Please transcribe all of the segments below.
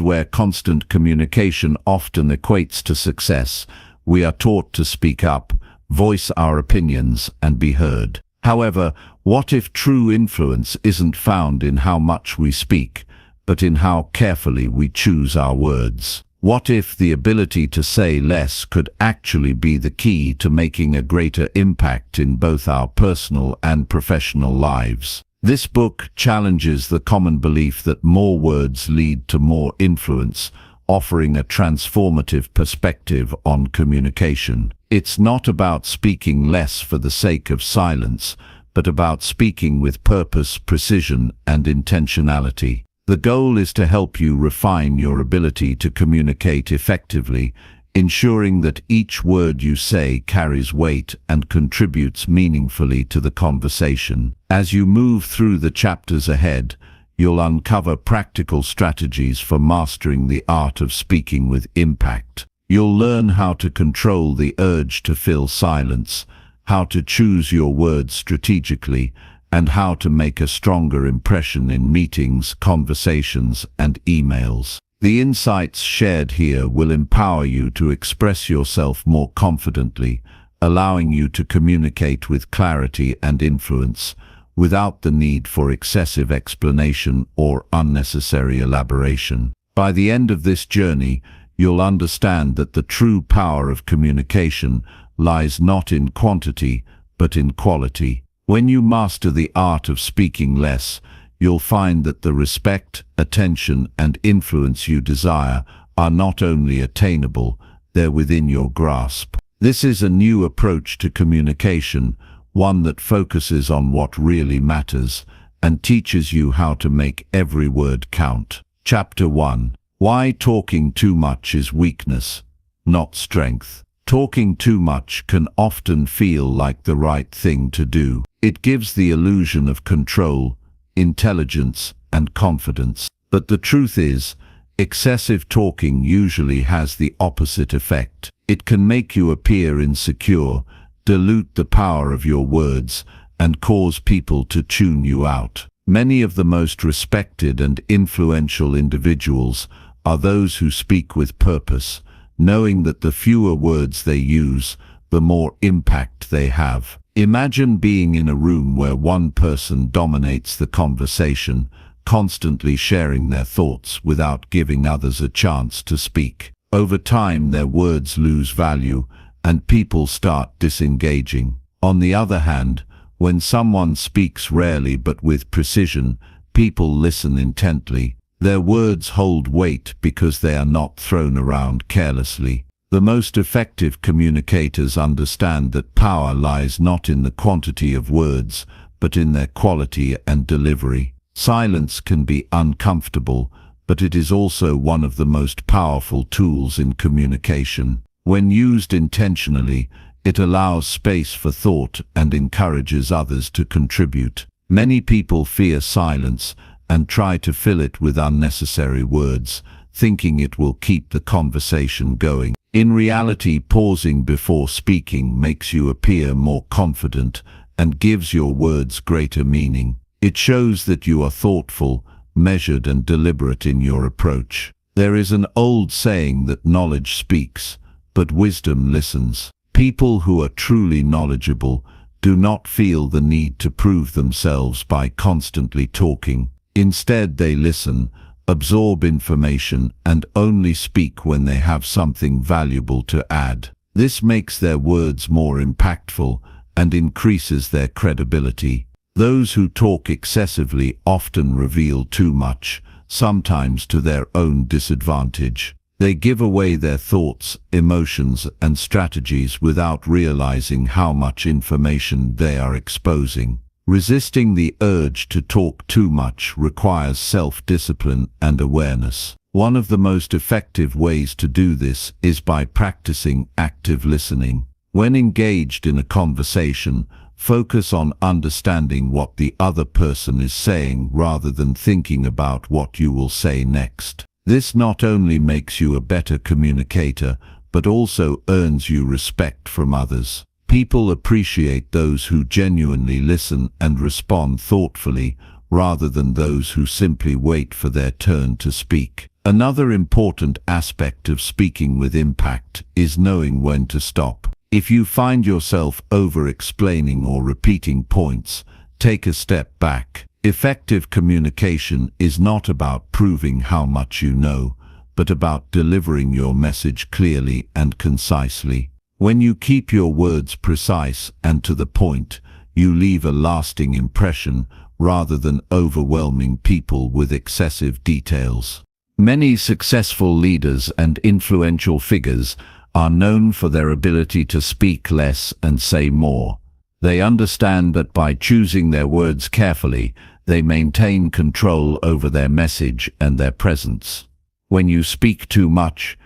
Where constant communication often equates to success, we are taught to speak up, voice our opinions, and be heard. However, what if true influence isn't found in how much we speak, but in how carefully we choose our words? What if the ability to say less could actually be the key to making a greater impact in both our personal and professional lives? This book challenges the common belief that more words lead to more influence, offering a transformative perspective on communication. It's not about speaking less for the sake of silence, but about speaking with purpose, precision, and intentionality. The goal is to help you refine your ability to communicate effectively, ensuring that each word you say carries weight and contributes meaningfully to the conversation. As you move through the chapters ahead, you'll uncover practical strategies for mastering the art of speaking with impact. You'll learn how to control the urge to fill silence, how to choose your words strategically, and how to make a stronger impression in meetings, conversations, and emails. The insights shared here will empower you to express yourself more confidently, allowing you to communicate with clarity and influence, without the need for excessive explanation or unnecessary elaboration. By the end of this journey, you'll understand that the true power of communication lies not in quantity, but in quality. When you master the art of speaking less, you'll find that the respect, attention, and influence you desire are not only attainable, they're within your grasp. This is a new approach to communication, one that focuses on what really matters and teaches you how to make every word count. Chapter 1. Why talking too much is weakness, not strength. Talking too much can often feel like the right thing to do. It gives the illusion of control, intelligence, and confidence. But the truth is, excessive talking usually has the opposite effect. It can make you appear insecure, dilute the power of your words, and cause people to tune you out. Many of the most respected and influential individuals are those who speak with purpose, knowing that the fewer words they use, the more impact they have. Imagine being in a room where one person dominates the conversation, constantly sharing their thoughts without giving others a chance to speak. Over time, their words lose value, and people start disengaging. On the other hand, when someone speaks rarely but with precision, people listen intently. Their words hold weight because they are not thrown around carelessly. The most effective communicators understand that power lies not in the quantity of words, but in their quality and delivery. Silence can be uncomfortable, but it is also one of the most powerful tools in communication. When used intentionally, it allows space for thought and encourages others to contribute. Many people fear silence and try to fill it with unnecessary words, thinking it will keep the conversation going. In reality, pausing before speaking makes you appear more confident and gives your words greater meaning. It shows that you are thoughtful, measured, and deliberate in your approach. There is an old saying that knowledge speaks, but wisdom listens. People who are truly knowledgeable do not feel the need to prove themselves by constantly talking. Instead, they listen, absorb information, and only speak when they have something valuable to add. This makes their words more impactful and increases their credibility. Those who talk excessively often reveal too much, sometimes to their own disadvantage. They give away their thoughts, emotions, and strategies without realizing how much information they are exposing. Resisting the urge to talk too much requires self-discipline and awareness. One of the most effective ways to do this is by practicing active listening. When engaged in a conversation, focus on understanding what the other person is saying rather than thinking about what you will say next. This not only makes you a better communicator, but also earns you respect from others. People appreciate those who genuinely listen and respond thoughtfully, rather than those who simply wait for their turn to speak. Another important aspect of speaking with impact is knowing when to stop. If you find yourself over-explaining or repeating points, take a step back. Effective communication is not about proving how much you know, but about delivering your message clearly and concisely. When you keep your words precise and to the point, you leave a lasting impression rather than overwhelming people with excessive details. Many successful leaders and influential figures are known for their ability to speak less and say more. They understand that by choosing their words carefully, they maintain control over their message and their presence. When you speak too much,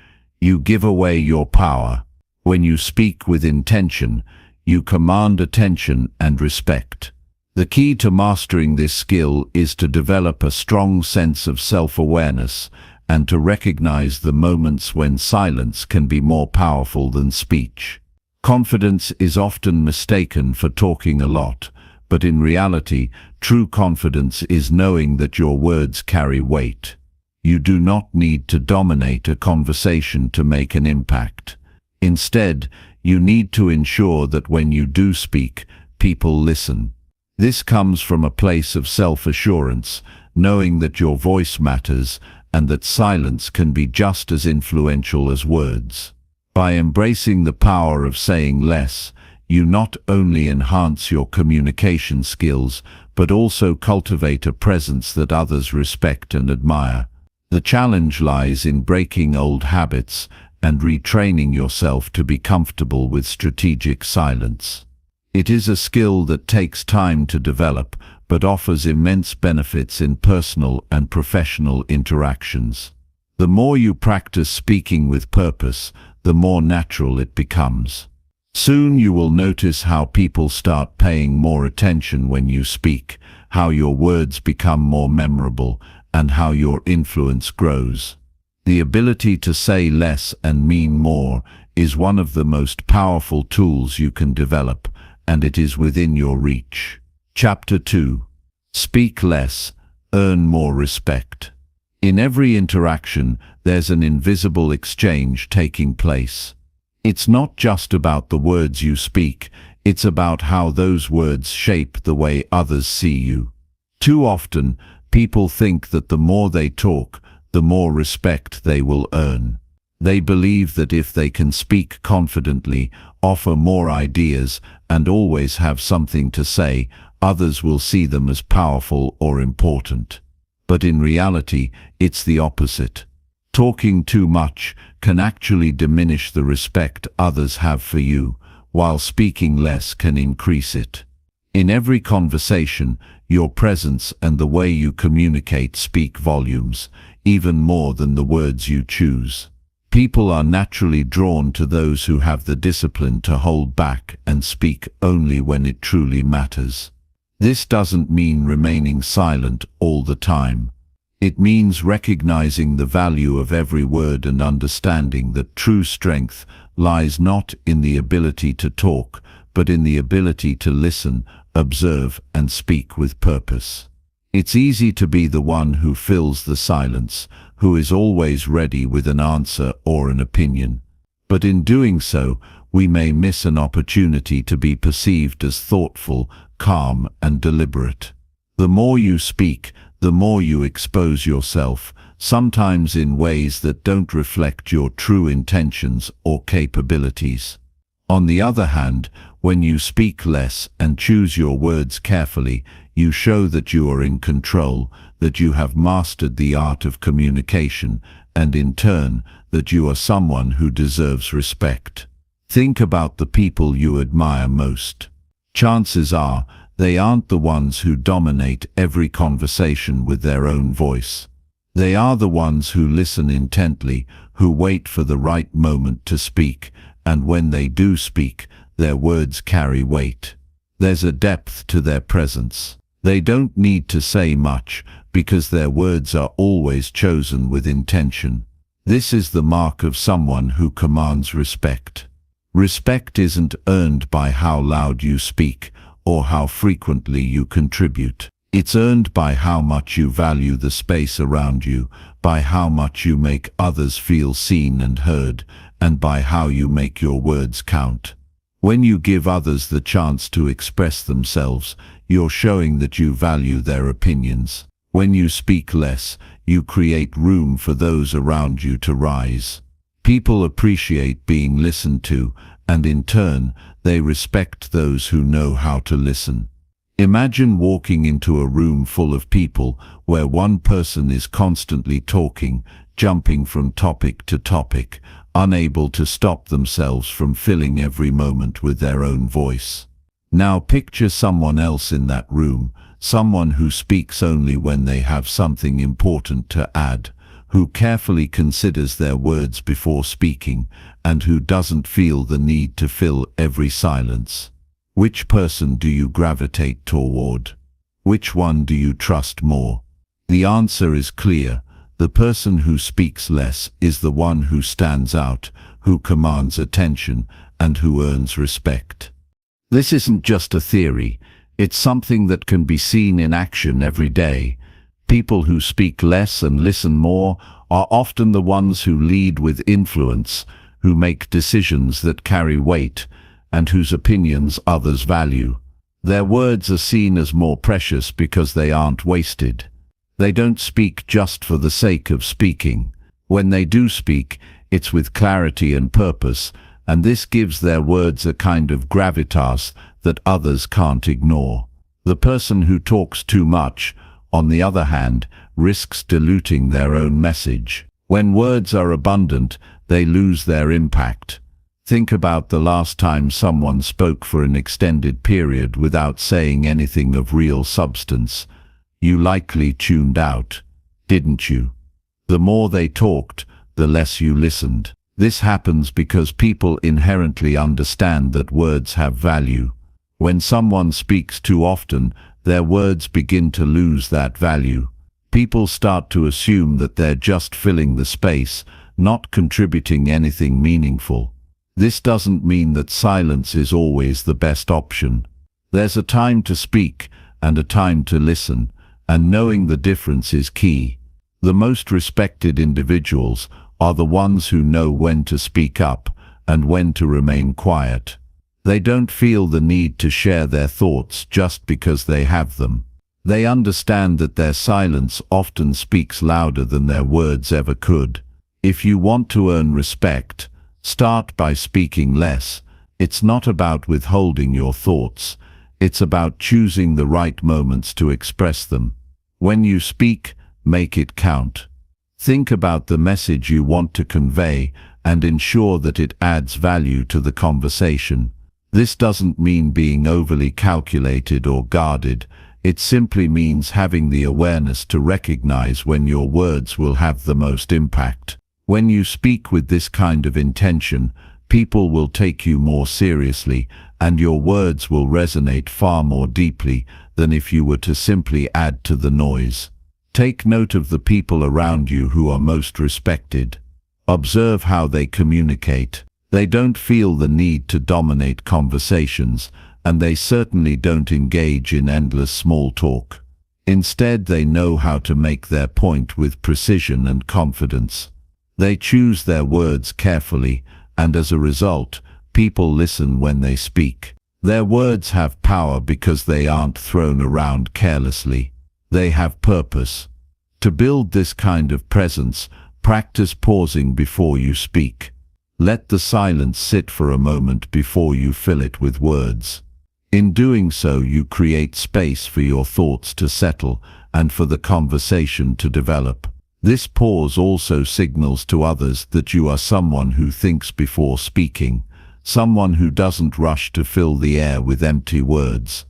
you give away your power. When you speak with intention, you command attention and respect. The key to mastering this skill is to develop a strong sense of self-awareness and to recognize the moments when silence can be more powerful than speech. Confidence is often mistaken for talking a lot, but in reality, true confidence is knowing that your words carry weight. You do not need to dominate a conversation to make an impact. Instead, you need to ensure that when you do speak, people listen. This comes from a place of self-assurance, knowing that your voice matters and that silence can be just as influential as words. By embracing the power of saying less, you not only enhance your communication skills, but also cultivate a presence that others respect and admire. The challenge lies in breaking old habits and retraining yourself to be comfortable with strategic silence. It is a skill that takes time to develop, but offers immense benefits in personal and professional interactions. The more you practice speaking with purpose, the more natural it becomes. Soon you will notice how people start paying more attention when you speak, how your words become more memorable, and how your influence grows. The ability to say less and mean more is one of the most powerful tools you can develop, and it is within your reach. Chapter 2. Speak less, earn more respect. In every interaction, there's an invisible exchange taking place. It's not just about the words you speak, it's about how those words shape the way others see you. Too often, people think that the more they talk, the more respect they will earn. They believe that if they can speak confidently, offer more ideas, and always have something to say, others will see them as powerful or important. But in reality, it's the opposite. Talking too much can actually diminish the respect others have for you, while speaking less can increase it. In every conversation, your presence and the way you communicate speak volumes, even more than the words you choose. People are naturally drawn to those who have the discipline to hold back and speak only when it truly matters. This doesn't mean remaining silent all the time. It means recognizing the value of every word and understanding that true strength lies not in the ability to talk, but in the ability to listen, observe, and speak with purpose. It's easy to be the one who fills the silence, who is always ready with an answer or an opinion. But in doing so, we may miss an opportunity to be perceived as thoughtful, calm, and deliberate. The more you speak, the more you expose yourself, sometimes in ways that don't reflect your true intentions or capabilities. On the other hand, when you speak less and choose your words carefully, you show that you are in control, that you have mastered the art of communication, and in turn, that you are someone who deserves respect. Think about the people you admire most. Chances are, they aren't the ones who dominate every conversation with their own voice. They are the ones who listen intently, who wait for the right moment to speak, and when they do speak, their words carry weight. There's a depth to their presence. They don't need to say much, because their words are always chosen with intention. This is the mark of someone who commands respect. Respect isn't earned by how loud you speak, or how frequently you contribute. It's earned by how much you value the space around you, by how much you make others feel seen and heard, and by how you make your words count. When you give others the chance to express themselves, you're showing that you value their opinions. When you speak less, you create room for those around you to rise. People appreciate being listened to, and in turn, they respect those who know how to listen. Imagine walking into a room full of people where one person is constantly talking, jumping from topic to topic, unable to stop themselves from filling every moment with their own voice. Now picture someone else in that room, someone who speaks only when they have something important to add, who carefully considers their words before speaking, and who doesn't feel the need to fill every silence. Which person do you gravitate toward? Which one do you trust more? The answer is clear. The person who speaks less is the one who stands out, who commands attention, and who earns respect. This isn't just a theory. It's something that can be seen in action every day. People who speak less and listen more are often the ones who lead with influence, who make decisions that carry weight, and whose opinions others value. Their words are seen as more precious because they aren't wasted. They don't speak just for the sake of speaking. When they do speak, it's with clarity and purpose, and this gives their words a kind of gravitas that others can't ignore. The person who talks too much, on the other hand, risks diluting their own message. When words are abundant, they lose their impact. Think about the last time someone spoke for an extended period without saying anything of real substance. You likely tuned out, didn't you? The more they talked, the less you listened. This happens because people inherently understand that words have value. When someone speaks too often, their words begin to lose that value. People start to assume that they're just filling the space, not contributing anything meaningful. This doesn't mean that silence is always the best option. There's a time to speak and a time to listen, and knowing the difference is key. The most respected individuals are the ones who know when to speak up and when to remain quiet. They don't feel the need to share their thoughts just because they have them. They understand that their silence often speaks louder than their words ever could. If you want to earn respect, start by speaking less. It's not about withholding your thoughts. It's about choosing the right moments to express them. When you speak, make it count. Think about the message you want to convey and ensure that it adds value to the conversation. This doesn't mean being overly calculated or guarded. It simply means having the awareness to recognize when your words will have the most impact. When you speak with this kind of intention, people will take you more seriously, and your words will resonate far more deeply than if you were to simply add to the noise. Take note of the people around you who are most respected. Observe how they communicate. They don't feel the need to dominate conversations, and they certainly don't engage in endless small talk. Instead, they know how to make their point with precision and confidence. They choose their words carefully, and as a result, people listen when they speak. Their words have power because they aren't thrown around carelessly. They have purpose. To build this kind of presence, practice pausing before you speak. Let the silence sit for a moment before you fill it with words. In doing so, you create space for your thoughts to settle and for the conversation to develop. This pause also signals to others that you are someone who thinks before speaking, someone who doesn't rush to fill the air with empty words.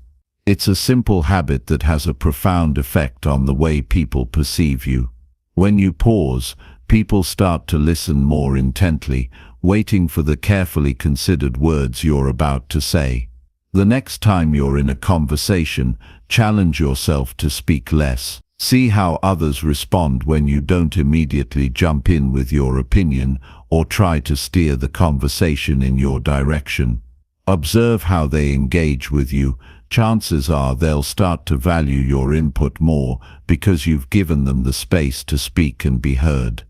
It's a simple habit that has a profound effect on the way people perceive you. When you pause, people start to listen more intently, waiting for the carefully considered words you're about to say. The next time you're in a conversation, challenge yourself to speak less. See how others respond when you don't immediately jump in with your opinion or try to steer the conversation in your direction. Observe how they engage with you. Chances are they'll start to value your input more because you've given them the space to speak and be heard.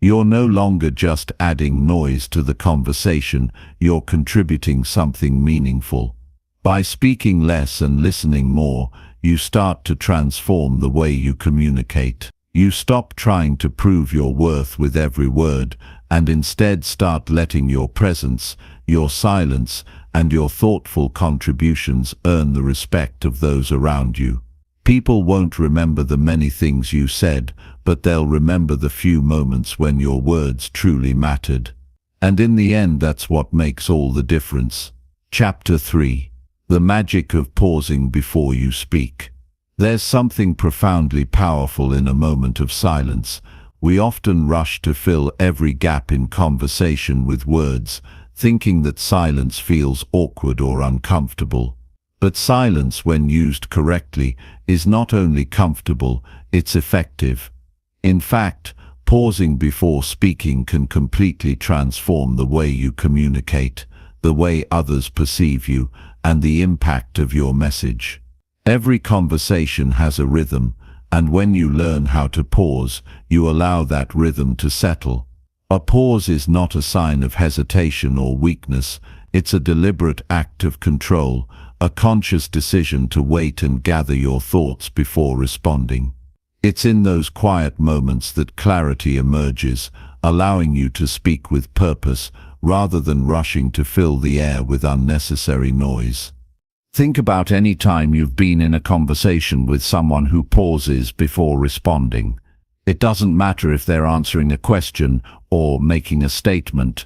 You're no longer just adding noise to the conversation, you're contributing something meaningful. By speaking less and listening more, you start to transform the way you communicate. You stop trying to prove your worth with every word, and instead start letting your presence, your silence, and your thoughtful contributions earn the respect of those around you. People won't remember the many things you said, but they'll remember the few moments when your words truly mattered. And in the end, that's what makes all the difference. Chapter 3. The magic of pausing before you speak. There's something profoundly powerful in a moment of silence. We often rush to fill every gap in conversation with words, thinking that silence feels awkward or uncomfortable. But silence, when used correctly, is not only comfortable, it's effective. In fact, pausing before speaking can completely transform the way you communicate, the way others perceive you, and the impact of your message. Every conversation has a rhythm, and when you learn how to pause, you allow that rhythm to settle. A pause is not a sign of hesitation or weakness, it's a deliberate act of control, a conscious decision to wait and gather your thoughts before responding. It's in those quiet moments that clarity emerges, allowing you to speak with purpose rather than rushing to fill the air with unnecessary noise. Think about any time you've been in a conversation with someone who pauses before responding. It doesn't matter if they're answering a question or making a statement.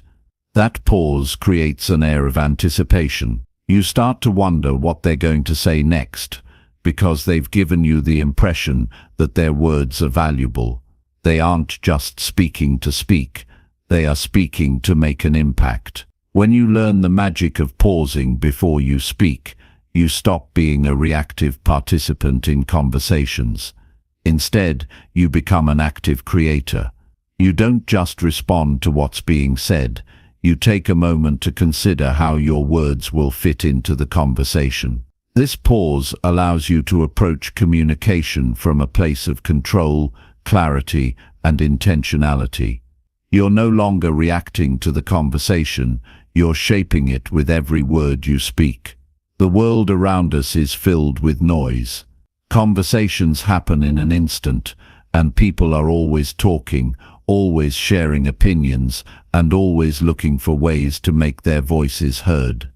That pause creates an air of anticipation. You start to wonder what they're going to say next, because they've given you the impression that their words are valuable. They aren't just speaking to speak, they are speaking to make an impact. When you learn the magic of pausing before you speak, you stop being a reactive participant in conversations. Instead, you become an active creator. You don't just respond to what's being said, you take a moment to consider how your words will fit into the conversation. This pause allows you to approach communication from a place of control, clarity, and intentionality. You're no longer reacting to the conversation, you're shaping it with every word you speak. The world around us is filled with noise. Conversations happen in an instant, and people are always talking, always sharing opinions, and always looking for ways to make their voices heard.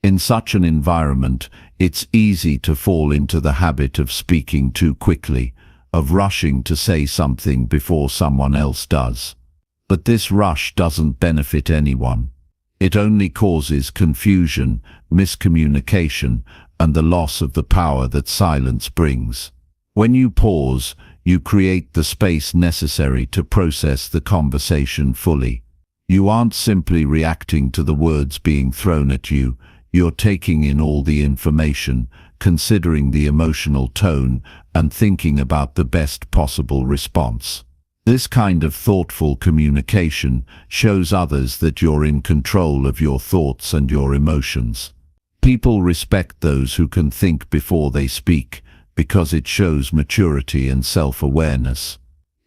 In such an environment, it's easy to fall into the habit of speaking too quickly, of rushing to say something before someone else does. But this rush doesn't benefit anyone. It only causes confusion, miscommunication, and the loss of the power that silence brings. When you pause, you create the space necessary to process the conversation fully. You aren't simply reacting to the words being thrown at you, you're taking in all the information, considering the emotional tone, and thinking about the best possible response. This kind of thoughtful communication shows others that you're in control of your thoughts and your emotions. People respect those who can think before they speak, because it shows maturity and self-awareness.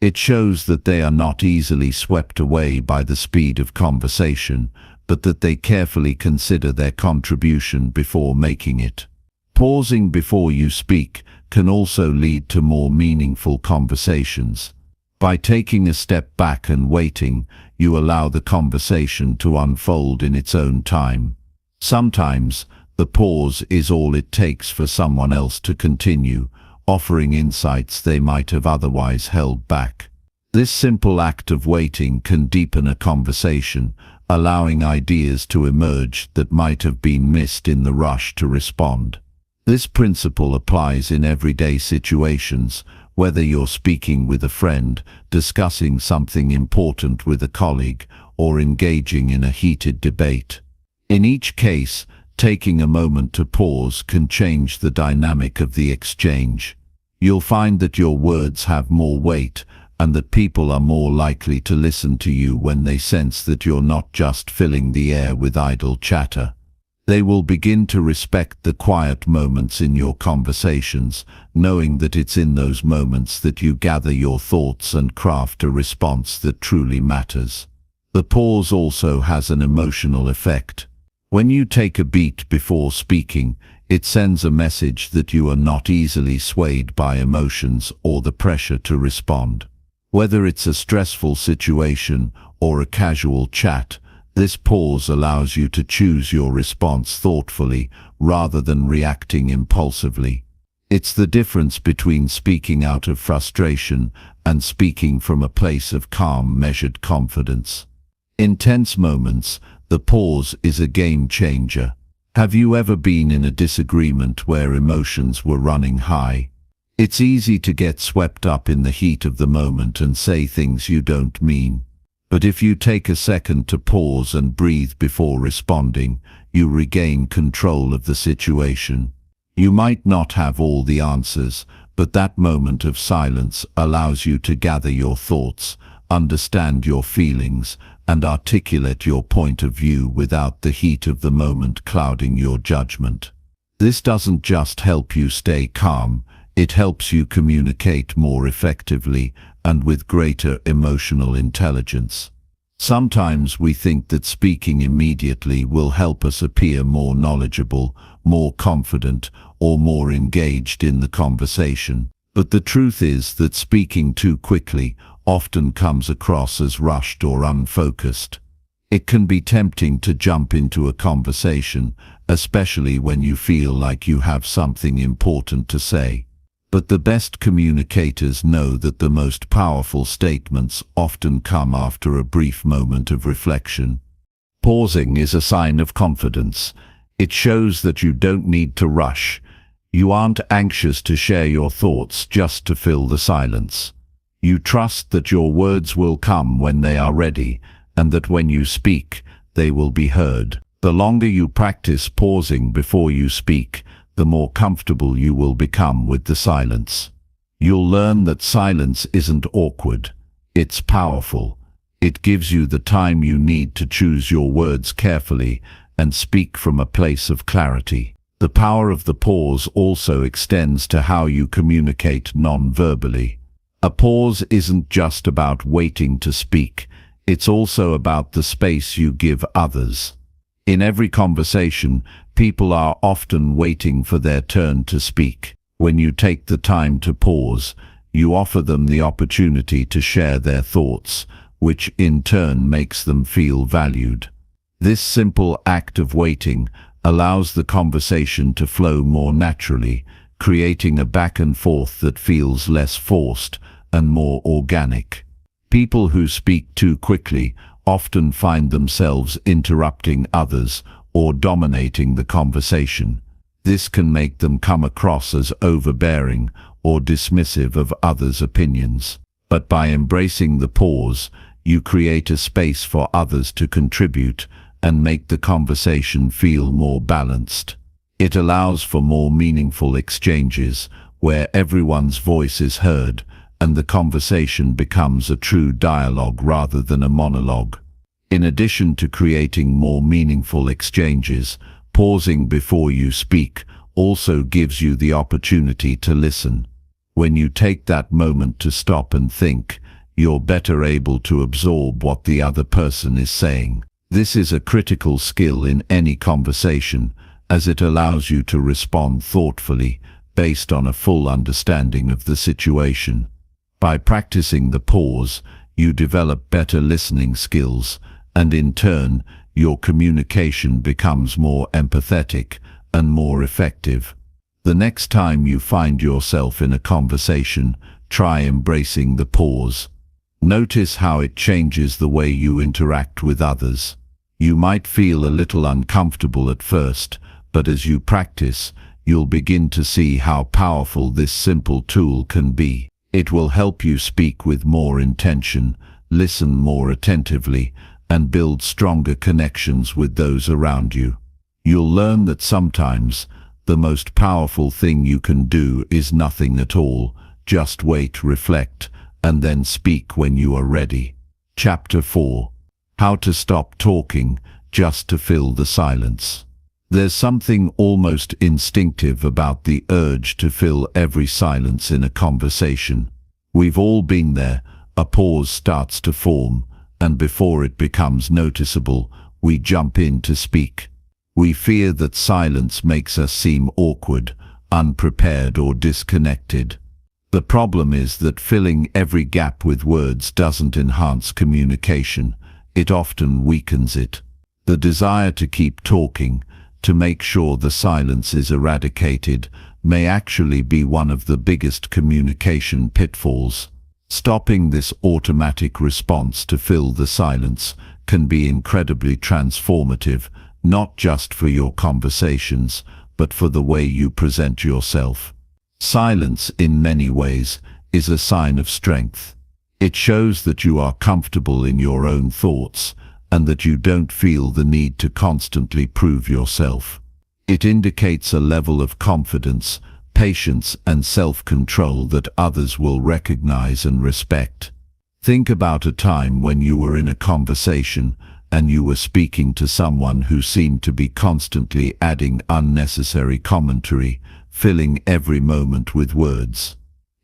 It shows that they are not easily swept away by the speed of conversation, but that they carefully consider their contribution before making it. Pausing before you speak can also lead to more meaningful conversations. By taking a step back and waiting, you allow the conversation to unfold in its own time. Sometimes, the pause is all it takes for someone else to continue, offering insights they might have otherwise held back. This simple act of waiting can deepen a conversation, allowing ideas to emerge that might have been missed in the rush to respond. This principle applies in everyday situations, whether you're speaking with a friend, discussing something important with a colleague, or engaging in a heated debate. In each case, taking a moment to pause can change the dynamic of the exchange. You'll find that your words have more weight, and that people are more likely to listen to you when they sense that you're not just filling the air with idle chatter. They will begin to respect the quiet moments in your conversations, knowing that it's in those moments that you gather your thoughts and craft a response that truly matters. The pause also has an emotional effect. When you take a beat before speaking, it sends a message that you are not easily swayed by emotions or the pressure to respond. Whether it's a stressful situation or a casual chat, this pause allows you to choose your response thoughtfully rather than reacting impulsively. It's the difference between speaking out of frustration and speaking from a place of calm, measured confidence. In tense moments, the pause is a game changer. Have you ever been in a disagreement where emotions were running high? It's easy to get swept up in the heat of the moment and say things you don't mean. But if you take a second to pause and breathe before responding, you regain control of the situation. You might not have all the answers, but that moment of silence allows you to gather your thoughts, understand your feelings, and articulate your point of view without the heat of the moment clouding your judgment. This doesn't just help you stay calm, it helps you communicate more effectively and with greater emotional intelligence. Sometimes we think that speaking immediately will help us appear more knowledgeable, more confident, or more engaged in the conversation. But the truth is that speaking too quickly often comes across as rushed or unfocused. It can be tempting to jump into a conversation, especially when you feel like you have something important to say. But the best communicators know that the most powerful statements often come after a brief moment of reflection. Pausing is a sign of confidence. It shows that you don't need to rush. You aren't anxious to share your thoughts just to fill the silence. You trust that your words will come when they are ready, and that when you speak, they will be heard. The longer you practice pausing before you speak, the more comfortable you will become with the silence. You'll learn that silence isn't awkward. It's powerful. It gives you the time you need to choose your words carefully and speak from a place of clarity. The power of the pause also extends to how you communicate non-verbally. A pause isn't just about waiting to speak. It's also about the space you give others. In every conversation, people are often waiting for their turn to speak. When you take the time to pause, you offer them the opportunity to share their thoughts, which in turn makes them feel valued. This simple act of waiting allows the conversation to flow more naturally, creating a back and forth that feels less forced and more organic. People who speak too quickly often find themselves interrupting others or dominating the conversation. This can make them come across as overbearing or dismissive of others' opinions. But by embracing the pause, you create a space for others to contribute and make the conversation feel more balanced. It allows for more meaningful exchanges where everyone's voice is heard and the conversation becomes a true dialogue rather than a monologue. In addition to creating more meaningful exchanges, pausing before you speak also gives you the opportunity to listen. When you take that moment to stop and think, you're better able to absorb what the other person is saying. This is a critical skill in any conversation, as it allows you to respond thoughtfully based on a full understanding of the situation. By practicing the pause, you develop better listening skills, and in turn, your communication becomes more empathetic and more effective. The next time you find yourself in a conversation, try embracing the pause. Notice how it changes the way you interact with others. You might feel a little uncomfortable at first, but as you practice, you'll begin to see how powerful this simple tool can be. It will help you speak with more intention, listen more attentively, and build stronger connections with those around you. You'll learn that sometimes the most powerful thing you can do is nothing at all. Just wait, reflect, and then speak when you are ready. Chapter 4. How to stop talking just to fill the silence. There's something almost instinctive about the urge to fill every silence in a conversation. We've all been there. A pause starts to form, and before it becomes noticeable, we jump in to speak. We fear that silence makes us seem awkward, unprepared, or disconnected. The problem is that filling every gap with words doesn't enhance communication. It often weakens it. The desire to keep talking, to make sure the silence is eradicated, may actually be one of the biggest communication pitfalls. Stopping this automatic response to fill the silence can be incredibly transformative, not just for your conversations, but for the way you present yourself. Silence, in many ways, is a sign of strength. It shows that you are comfortable in your own thoughts and that you don't feel the need to constantly prove yourself. It indicates a level of confidence, patience, and self-control that others will recognize and respect. Think about a time when you were in a conversation and you were speaking to someone who seemed to be constantly adding unnecessary commentary, filling every moment with words.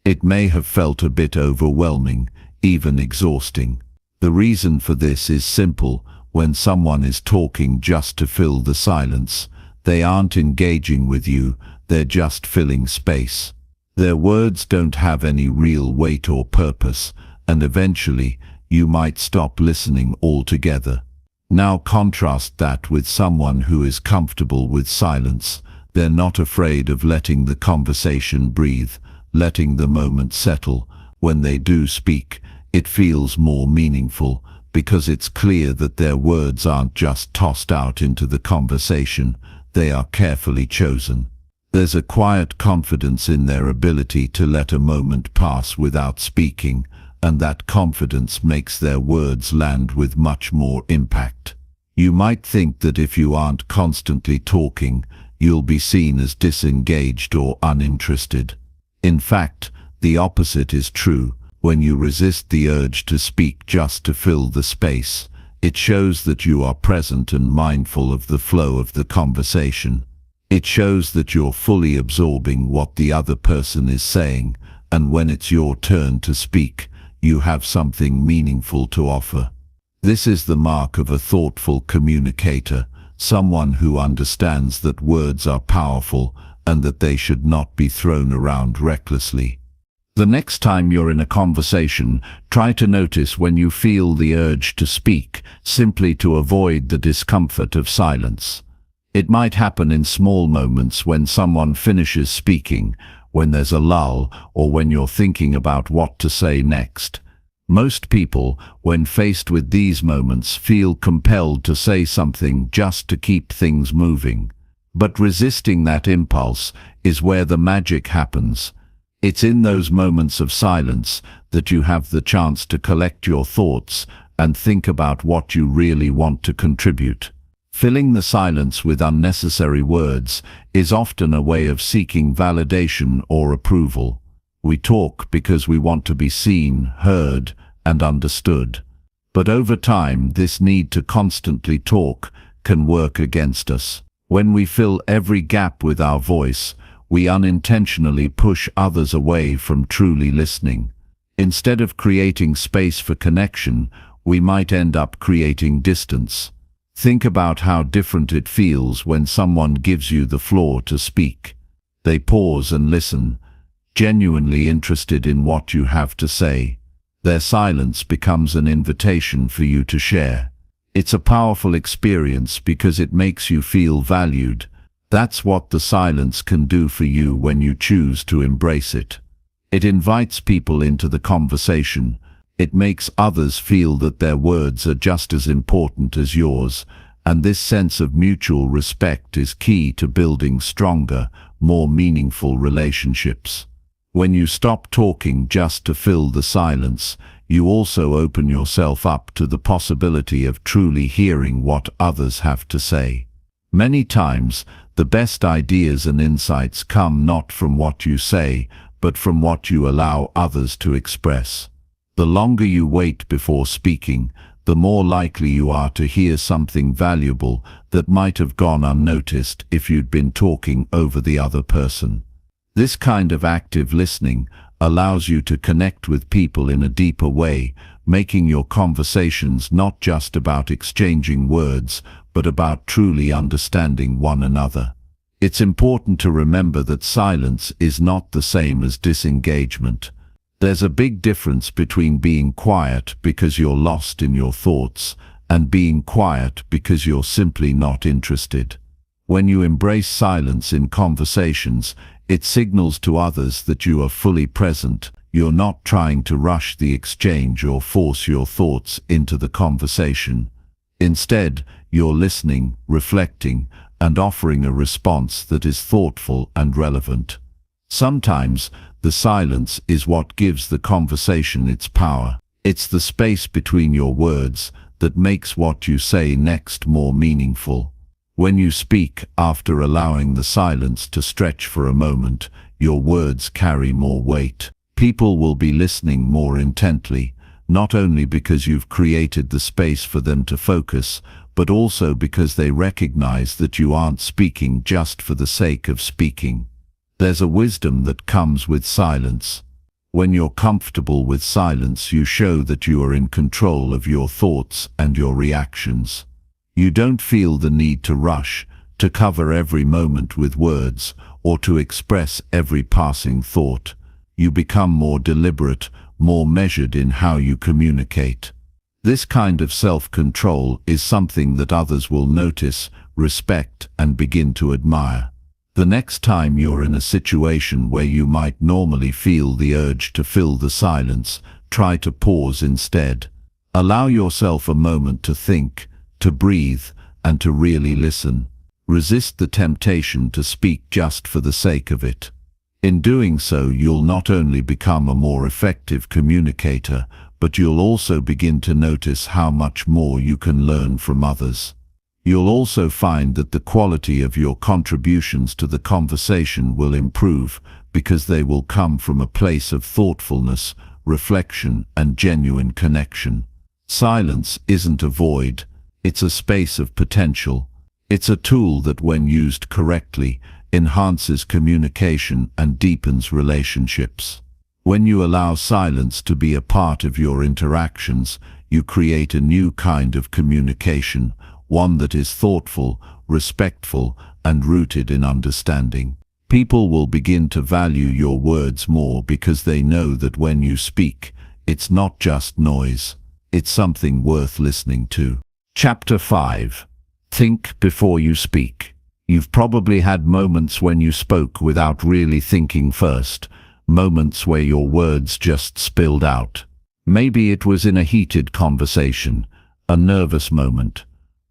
It may have felt a bit overwhelming, even exhausting. The reason for this is simple. When someone is talking just to fill the silence, they aren't engaging with you, they're just filling space. Their words don't have any real weight or purpose, and eventually you might stop listening altogether. Now contrast that with someone who is comfortable with silence. They're not afraid of letting the conversation breathe, letting the moment settle. When they do speak, it feels more meaningful, because it's clear that their words aren't just tossed out into the conversation, they are carefully chosen. There's a quiet confidence in their ability to let a moment pass without speaking, and that confidence makes their words land with much more impact. You might think that if you aren't constantly talking, you'll be seen as disengaged or uninterested. In fact, the opposite is true. When you resist the urge to speak just to fill the space, it shows that you are present and mindful of the flow of the conversation. It shows that you're fully absorbing what the other person is saying, and when it's your turn to speak, you have something meaningful to offer. This is the mark of a thoughtful communicator, someone who understands that words are powerful and that they should not be thrown around recklessly. The next time you're in a conversation, try to notice when you feel the urge to speak, simply to avoid the discomfort of silence. It might happen in small moments, when someone finishes speaking, when there's a lull, or when you're thinking about what to say next. Most people, when faced with these moments, feel compelled to say something just to keep things moving. But resisting that impulse is where the magic happens. It's in those moments of silence that you have the chance to collect your thoughts and think about what you really want to contribute. Filling the silence with unnecessary words is often a way of seeking validation or approval. We talk because we want to be seen, heard, and understood. But over time, this need to constantly talk can work against us. When we fill every gap with our voice, we unintentionally push others away from truly listening. Instead of creating space for connection, we might end up creating distance. Think about how different it feels when someone gives you the floor to speak. They pause and listen, genuinely interested in what you have to say. Their silence becomes an invitation for you to share. It's a powerful experience because it makes you feel valued. That's what the silence can do for you when you choose to embrace it. It invites people into the conversation. It makes others feel that their words are just as important as yours, and this sense of mutual respect is key to building stronger, more meaningful relationships. When you stop talking just to fill the silence, you also open yourself up to the possibility of truly hearing what others have to say. Many times, the best ideas and insights come not from what you say, but from what you allow others to express. The longer you wait before speaking, the more likely you are to hear something valuable that might have gone unnoticed if you'd been talking over the other person. This kind of active listening allows you to connect with people in a deeper way, making your conversations not just about exchanging words, but about truly understanding one another. It's important to remember that silence is not the same as disengagement. There's a big difference between being quiet because you're lost in your thoughts and being quiet because you're simply not interested. When you embrace silence in conversations, it signals to others that you are fully present. You're not trying to rush the exchange or force your thoughts into the conversation. Instead, you're listening, reflecting, and offering a response that is thoughtful and relevant. Sometimes, the silence is what gives the conversation its power. It's the space between your words that makes what you say next more meaningful. When you speak after allowing the silence to stretch for a moment, your words carry more weight. People will be listening more intently, not only because you've created the space for them to focus, but also because they recognize that you aren't speaking just for the sake of speaking. There's a wisdom that comes with silence. When you're comfortable with silence, you show that you are in control of your thoughts and your reactions. You don't feel the need to rush, to cover every moment with words, or to express every passing thought. You become more deliberate, more measured in how you communicate. This kind of self-control is something that others will notice, respect, and begin to admire. The next time you're in a situation where you might normally feel the urge to fill the silence, try to pause instead. Allow yourself a moment to think, to breathe, and to really listen. Resist the temptation to speak just for the sake of it. In doing so, you'll not only become a more effective communicator, but you'll also begin to notice how much more you can learn from others. You'll also find that the quality of your contributions to the conversation will improve because they will come from a place of thoughtfulness, reflection, and genuine connection. Silence isn't a void, it's a space of potential. It's a tool that, when used correctly, enhances communication and deepens relationships. When you allow silence to be a part of your interactions, you create a new kind of communication, one that is thoughtful, respectful, and rooted in understanding. People will begin to value your words more because they know that when you speak, it's not just noise, it's something worth listening to. Chapter 5. Think before you speak. You've probably had moments when you spoke without really thinking first, moments where your words just spilled out. Maybe it was in a heated conversation, a nervous moment,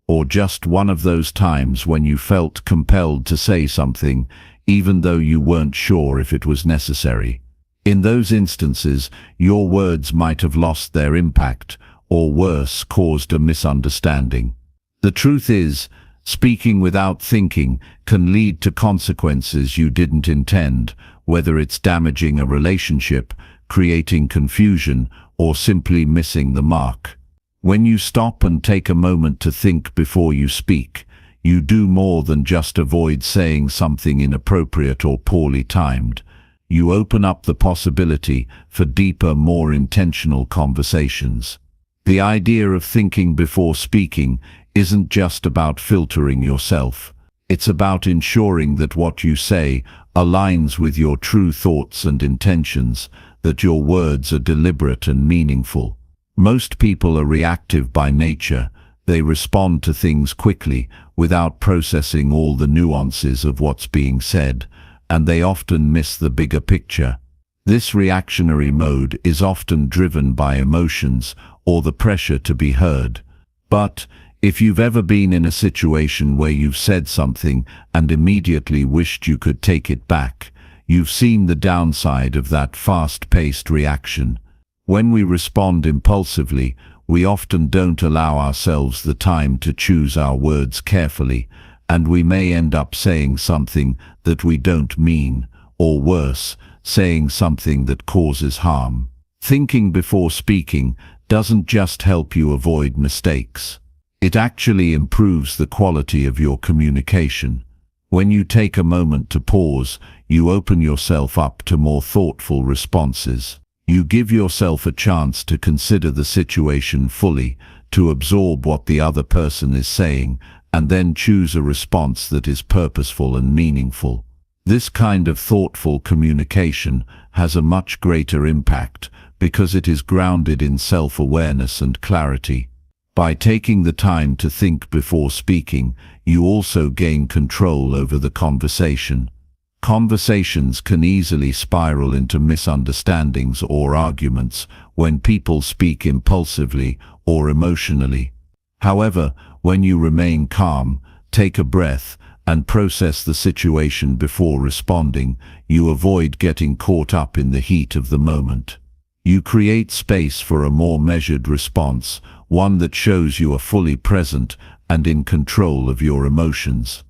or just one of those times when you felt compelled to say something, even though you weren't sure if it was necessary. In those instances, your words might have lost their impact, or worse, caused a misunderstanding. The truth is, speaking without thinking can lead to consequences you didn't intend, whether it's damaging a relationship, creating confusion, or simply missing the mark. When you stop and take a moment to think before you speak, you do more than just avoid saying something inappropriate or poorly timed. You open up the possibility for deeper, more intentional conversations. The idea of thinking before speaking isn't just about filtering yourself. It's about ensuring that what you say aligns with your true thoughts and intentions, that your words are deliberate and meaningful. Most people are reactive by nature. They respond to things quickly, without processing all the nuances of what's being said, and they often miss the bigger picture. This reactionary mode is often driven by emotions or the pressure to be heard. But if you've ever been in a situation where you've said something and immediately wished you could take it back, you've seen the downside of that fast-paced reaction. When we respond impulsively, we often don't allow ourselves the time to choose our words carefully, and we may end up saying something that we don't mean, or worse, saying something that causes harm. Thinking before speaking doesn't just help you avoid mistakes. It actually improves the quality of your communication. When you take a moment to pause, you open yourself up to more thoughtful responses. You give yourself a chance to consider the situation fully, to absorb what the other person is saying, and then choose a response that is purposeful and meaningful. This kind of thoughtful communication has a much greater impact because it is grounded in self-awareness and clarity. By taking the time to think before speaking, you also gain control over the conversation. Conversations can easily spiral into misunderstandings or arguments when people speak impulsively or emotionally. However, when you remain calm, take a breath, and process the situation before responding, you avoid getting caught up in the heat of the moment. You create space for a more measured response, one that shows you are fully present and in control of your emotions.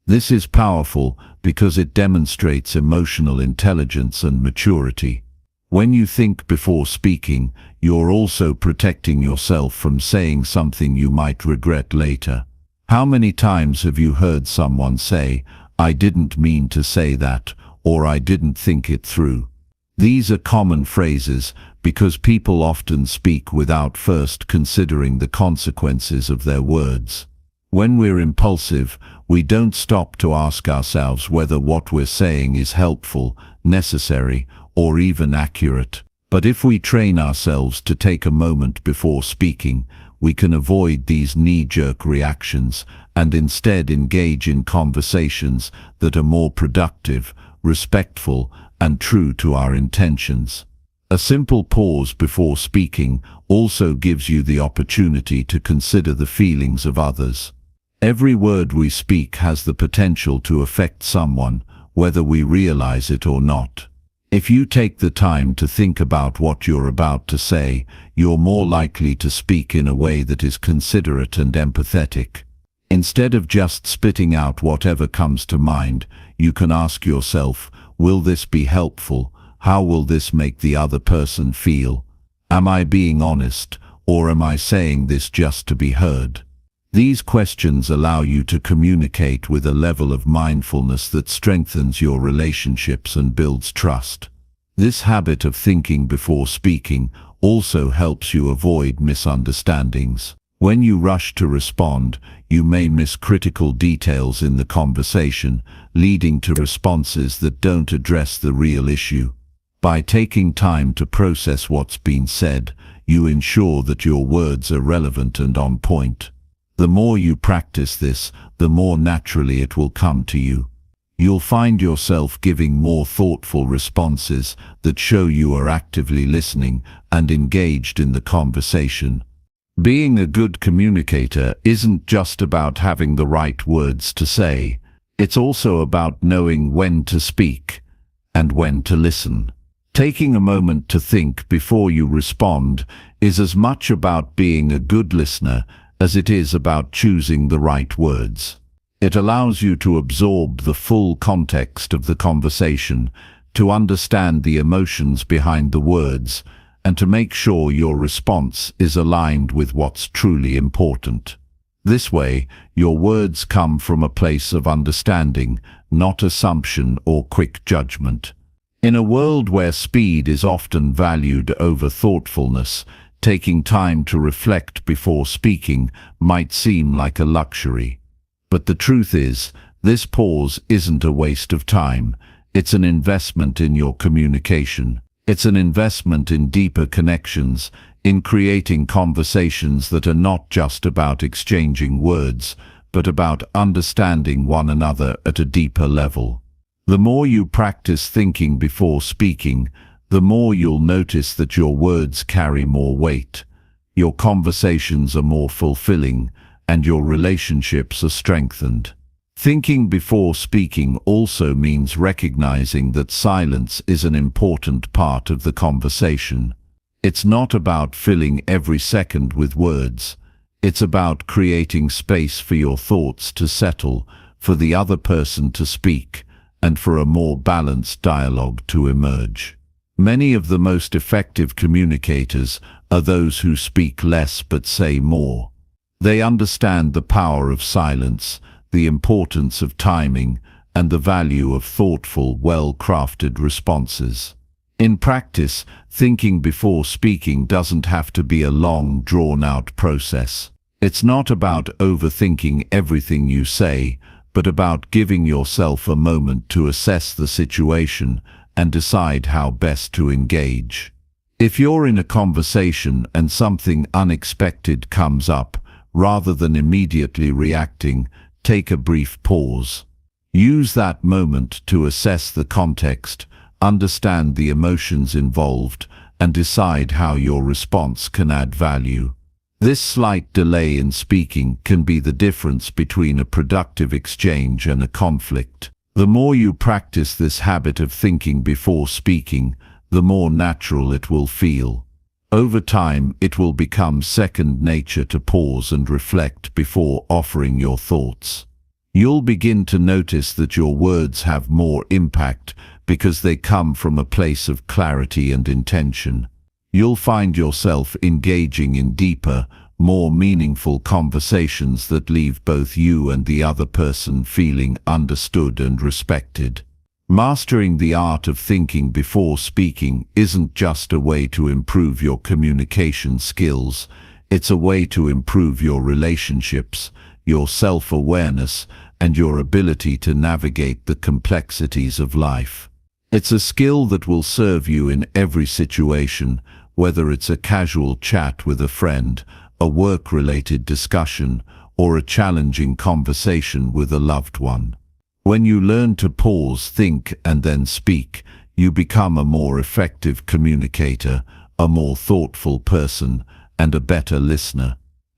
This is powerful because it demonstrates emotional intelligence and maturity. When you think before speaking, you're also protecting yourself from saying something you might regret later. How many times have you heard someone say, "I didn't mean to say that," or "I didn't think it through"? These are common phrases because people often speak without first considering the consequences of their words. When we're impulsive, we don't stop to ask ourselves whether what we're saying is helpful, necessary, or even accurate. But if we train ourselves to take a moment before speaking, we can avoid these knee-jerk reactions and instead engage in conversations that are more productive, respectful, and true to our intentions. A simple pause before speaking also gives you the opportunity to consider the feelings of others. Every word we speak has the potential to affect someone, whether we realize it or not. If you take the time to think about what you're about to say, you're more likely to speak in a way that is considerate and empathetic. Instead of just spitting out whatever comes to mind, you can ask yourself, will this be helpful? How will this make the other person feel? Am I being honest, or am I saying this just to be heard? These questions allow you to communicate with a level of mindfulness that strengthens your relationships and builds trust. This habit of thinking before speaking also helps you avoid misunderstandings. When you rush to respond, you may miss critical details in the conversation, leading to responses that don't address the real issue. By taking time to process what's been said, you ensure that your words are relevant and on point. The more you practice this, the more naturally it will come to you. You'll find yourself giving more thoughtful responses that show you are actively listening and engaged in the conversation. Being a good communicator isn't just about having the right words to say. It's also about knowing when to speak and when to listen. Taking a moment to think before you respond is as much about being a good listener as it is about choosing the right words. It allows you to absorb the full context of the conversation, to understand the emotions behind the words, and to make sure your response is aligned with what's truly important. This way, your words come from a place of understanding, not assumption or quick judgment. In a world where speed is often valued over thoughtfulness, taking time to reflect before speaking might seem like a luxury. But the truth is, this pause isn't a waste of time. It's an investment in your communication. It's an investment in deeper connections, in creating conversations that are not just about exchanging words, but about understanding one another at a deeper level. The more you practice thinking before speaking, the more you'll notice that your words carry more weight, your conversations are more fulfilling, and your relationships are strengthened. Thinking before speaking also means recognizing that silence is an important part of the conversation. It's not about filling every second with words. It's about creating space for your thoughts to settle, for the other person to speak, and for a more balanced dialogue to emerge. Many of the most effective communicators are those who speak less but say more. They understand the power of silence, the importance of timing, and the value of thoughtful, well-crafted responses. In practice, thinking before speaking doesn't have to be a long, drawn-out process. It's not about overthinking everything you say, but about giving yourself a moment to assess the situation and decide how best to engage. If you're in a conversation and something unexpected comes up, rather than immediately reacting, take a brief pause. Use that moment to assess the context, understand the emotions involved, and decide how your response can add value. This slight delay in speaking can be the difference between a productive exchange and a conflict. The more you practice this habit of thinking before speaking, the more natural it will feel. Over time, it will become second nature to pause and reflect before offering your thoughts. You'll begin to notice that your words have more impact because they come from a place of clarity and intention. You'll find yourself engaging in deeper, more meaningful conversations that leave both you and the other person feeling understood and respected. Mastering the art of thinking before speaking isn't just a way to improve your communication skills, it's a way to improve your relationships, your self-awareness, and your ability to navigate the complexities of life. It's a skill that will serve you in every situation, whether it's a casual chat with a friend, a work-related discussion, or a challenging conversation with a loved one. When you learn to pause, think, and then speak, you become a more effective communicator, a more thoughtful person, and a better listener.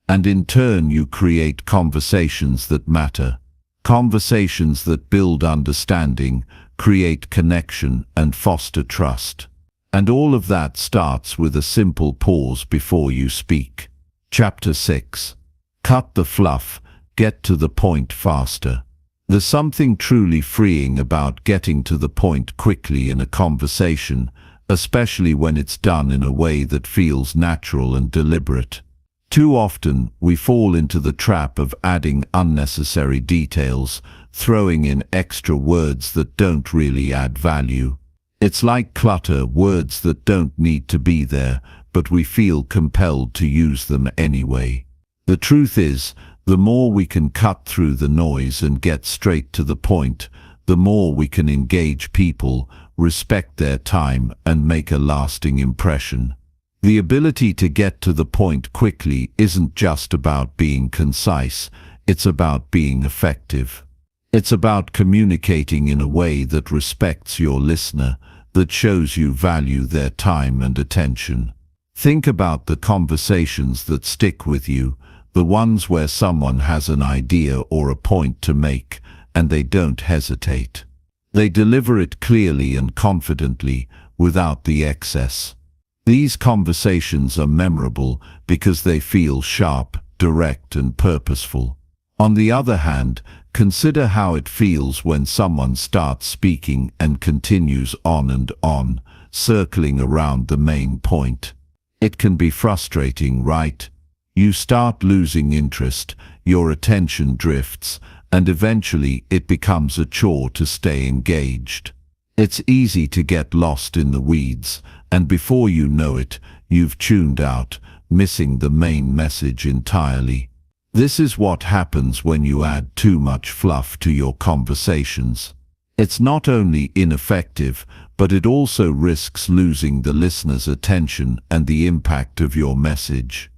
And in turn, you create conversations that matter. Conversations that build understanding, create connection, and foster trust. And all of that starts with a simple pause before you speak. Chapter 6. Cut the fluff, get to the point faster. There's something truly freeing about getting to the point quickly in a conversation, especially when it's done in a way that feels natural and deliberate. Too often, we fall into the trap of adding unnecessary details, throwing in extra words that don't really add value. It's like clutter, words that don't need to be there, but we feel compelled to use them anyway. The truth is, the more we can cut through the noise and get straight to the point, the more we can engage people, respect their time, and make a lasting impression. The ability to get to the point quickly isn't just about being concise, it's about being effective. It's about communicating in a way that respects your listener, that shows you value their time and attention. Think about the conversations that stick with you, the ones where someone has an idea or a point to make, and they don't hesitate. They deliver it clearly and confidently, without the excess. These conversations are memorable because they feel sharp, direct, and purposeful. On the other hand, consider how it feels when someone starts speaking and continues on and on, circling around the main point. It can be frustrating, right? You start losing interest, your attention drifts, and eventually it becomes a chore to stay engaged. It's easy to get lost in the weeds, and before you know it, you've tuned out, missing the main message entirely. This is what happens when you add too much fluff to your conversations. It's not only ineffective, but it also risks losing the listener's attention and the impact of your message.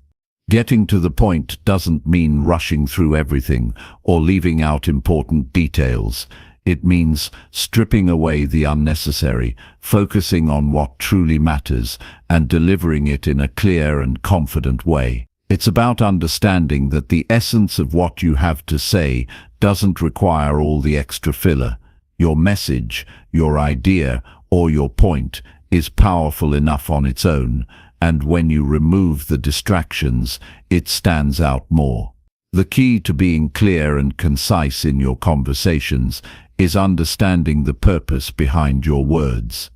Getting to the point doesn't mean rushing through everything or leaving out important details. It means stripping away the unnecessary, focusing on what truly matters, and delivering it in a clear and confident way. It's about understanding that the essence of what you have to say doesn't require all the extra filler. Your message, your idea, or your point is powerful enough on its own, and when you remove the distractions, it stands out more. The key to being clear and concise in your conversations is understanding the purpose behind your words.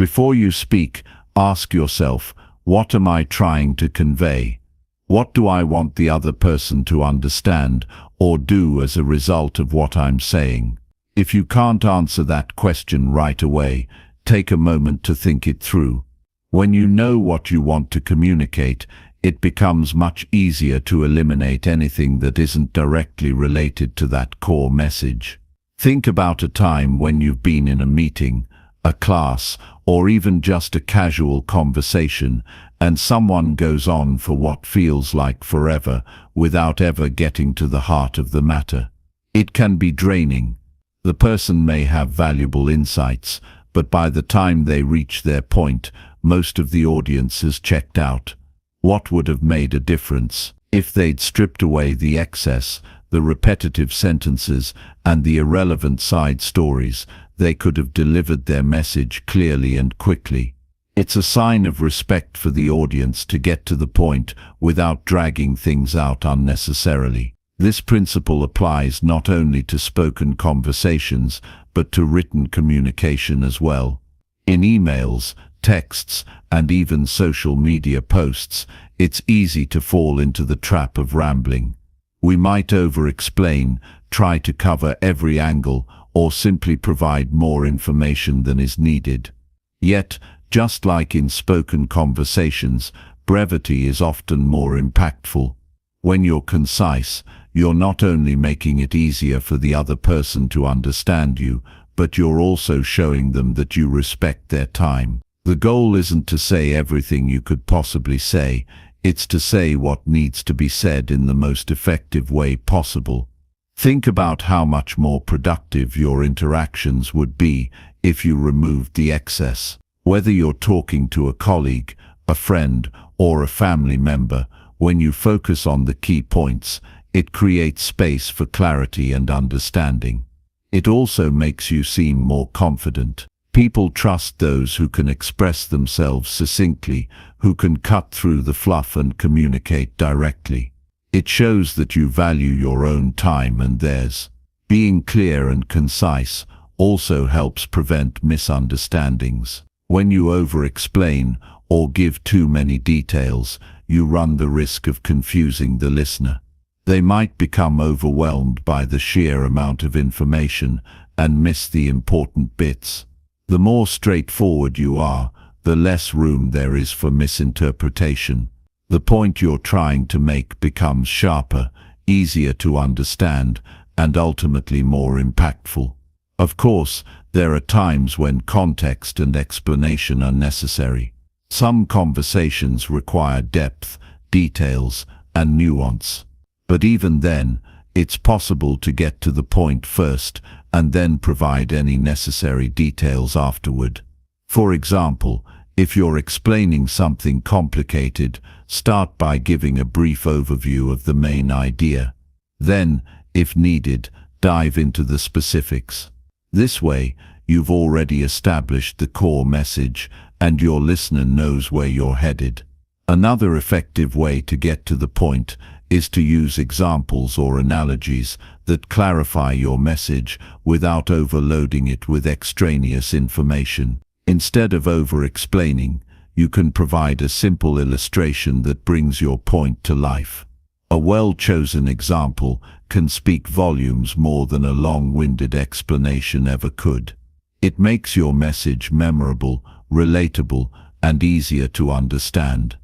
Before you speak, ask yourself, what am I trying to convey? What do I want the other person to understand or do as a result of what I'm saying? If you can't answer that question right away, take a moment to think it through. When you know what you want to communicate, it becomes much easier to eliminate anything that isn't directly related to that core message. Think about a time when you've been in a meeting, a class, or even just a casual conversation, and someone goes on for what feels like forever without ever getting to the heart of the matter. It can be draining. The person may have valuable insights, but by the time they reach their point, most of the audience has checked out. What would have made a difference if they'd stripped away the excess, the repetitive sentences, and the irrelevant side stories? They could have delivered their message clearly and quickly. It's a sign of respect for the audience to get to the point without dragging things out unnecessarily. This principle applies not only to spoken conversations, but to written communication as well. In emails, texts, and even social media posts, it's easy to fall into the trap of rambling. We might over-explain, try to cover every angle, or simply provide more information than is needed. Yet, just like in spoken conversations, brevity is often more impactful. When you're concise, you're not only making it easier for the other person to understand you, but you're also showing them that you respect their time. The goal isn't to say everything you could possibly say, it's to say what needs to be said in the most effective way possible. Think about how much more productive your interactions would be if you removed the excess. Whether you're talking to a colleague, a friend, or a family member, when you focus on the key points, it creates space for clarity and understanding. It also makes you seem more confident. People trust those who can express themselves succinctly, who can cut through the fluff and communicate directly. It shows that you value your own time and theirs. Being clear and concise also helps prevent misunderstandings. When you over-explain or give too many details, you run the risk of confusing the listener. They might become overwhelmed by the sheer amount of information and miss the important bits. The more straightforward you are, the less room there is for misinterpretation. The point you're trying to make becomes sharper, easier to understand, and ultimately more impactful. Of course, there are times when context and explanation are necessary. Some conversations require depth, details, and nuance. But even then, it's possible to get to the point first and then provide any necessary details afterward. For example, if you're explaining something complicated, start by giving a brief overview of the main idea. Then, if needed, dive into the specifics. This way, you've already established the core message, and your listener knows where you're headed. Another effective way to get to the point is to use examples or analogies that clarify your message without overloading it with extraneous information. Instead of over-explaining, you can provide a simple illustration that brings your point to life. A well-chosen example can speak volumes more than a long-winded explanation ever could. It makes your message memorable, relatable, and easier to understand.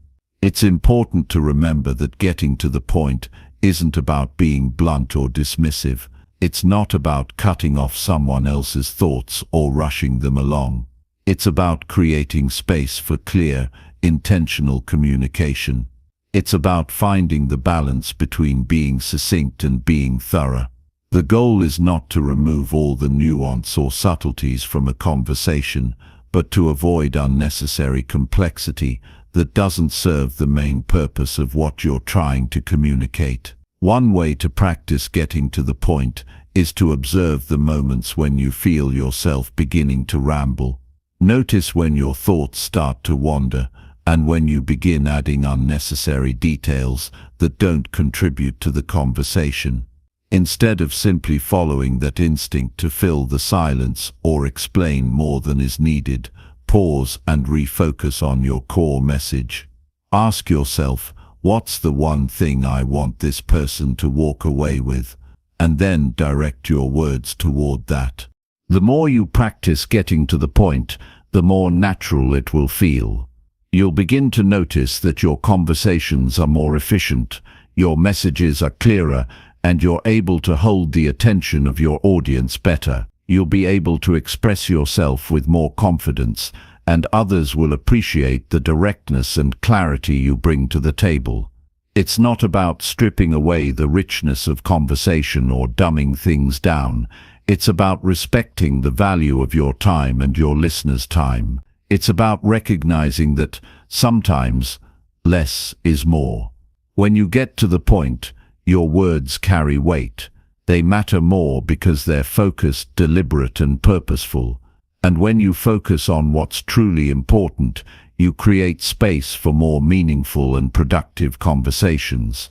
It's important to remember that getting to the point isn't about being blunt or dismissive. It's not about cutting off someone else's thoughts or rushing them along. It's about creating space for clear, intentional communication. It's about finding the balance between being succinct and being thorough. The goal is not to remove all the nuance or subtleties from a conversation, but to avoid unnecessary complexity that doesn't serve the main purpose of what you're trying to communicate. One way to practice getting to the point is to observe the moments when you feel yourself beginning to ramble. Notice when your thoughts start to wander, and when you begin adding unnecessary details that don't contribute to the conversation. Instead of simply following that instinct to fill the silence or explain more than is needed, Pause and refocus on your core message. Ask yourself, what's the one thing I want this person to walk away with? And then direct your words toward that. The more you practice getting to the point, the more natural it will feel. You'll begin to notice that your conversations are more efficient, your messages are clearer, and you're able to hold the attention of your audience better. You'll be able to express yourself with more confidence, and others will appreciate the directness and clarity you bring to the table. It's not about stripping away the richness of conversation or dumbing things down. It's about respecting the value of your time and your listeners' time. It's about recognizing that sometimes less is more. When you get to the point, your words carry weight. They matter more because they're focused, deliberate, and purposeful. And when you focus on what's truly important, you create space for more meaningful and productive conversations.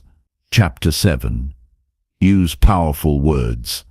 Chapter 7. Use powerful words.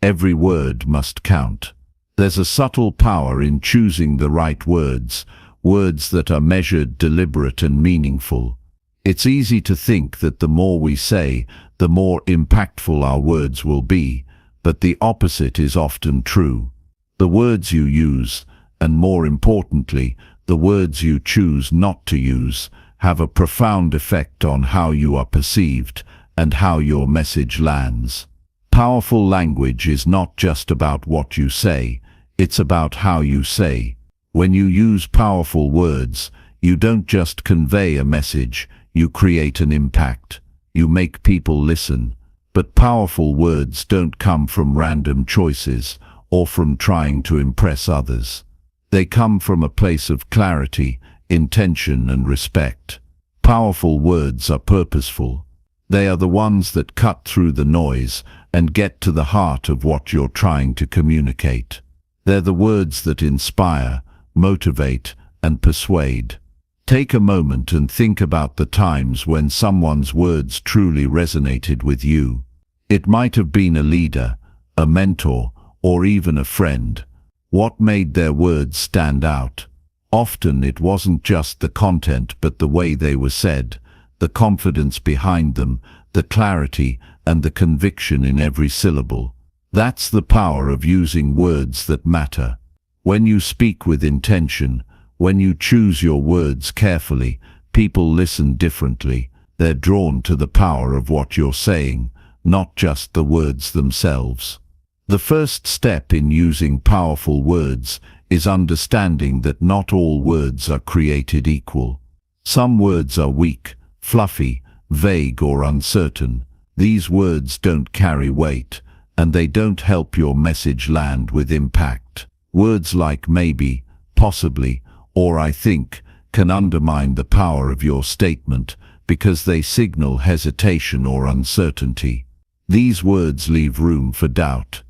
Every word must count. There's a subtle power in choosing the right words, words that are measured, deliberate, and meaningful. It's easy to think that the more we say, the more impactful our words will be, but the opposite is often true. The words you use, and more importantly, the words you choose not to use, have a profound effect on how you are perceived and how your message lands. Powerful language is not just about what you say, it's about how you say. When you use powerful words, you don't just convey a message, you create an impact. You make people listen. But powerful words don't come from random choices or from trying to impress others. They come from a place of clarity, intention, and respect. Powerful words are purposeful. They are the ones that cut through the noise and get to the heart of what you're trying to communicate. They're the words that inspire, motivate, and persuade. Take a moment and think about the times when someone's words truly resonated with you. It might have been a leader, a mentor, or even a friend. What made their words stand out? Often it wasn't just the content but the way they were said, the confidence behind them, the clarity, and the conviction in every syllable. That's the power of using words that matter. When you speak with intention, when you choose your words carefully, people listen differently. They're drawn to the power of what you're saying, not just the words themselves. The first step in using powerful words is understanding that not all words are created equal. Some words are weak, fluffy, vague, or uncertain. These words don't carry weight, and they don't help your message land with impact. Words like maybe, possibly, or I think can undermine the power of your statement because they signal hesitation or uncertainty. These words leave room for doubt.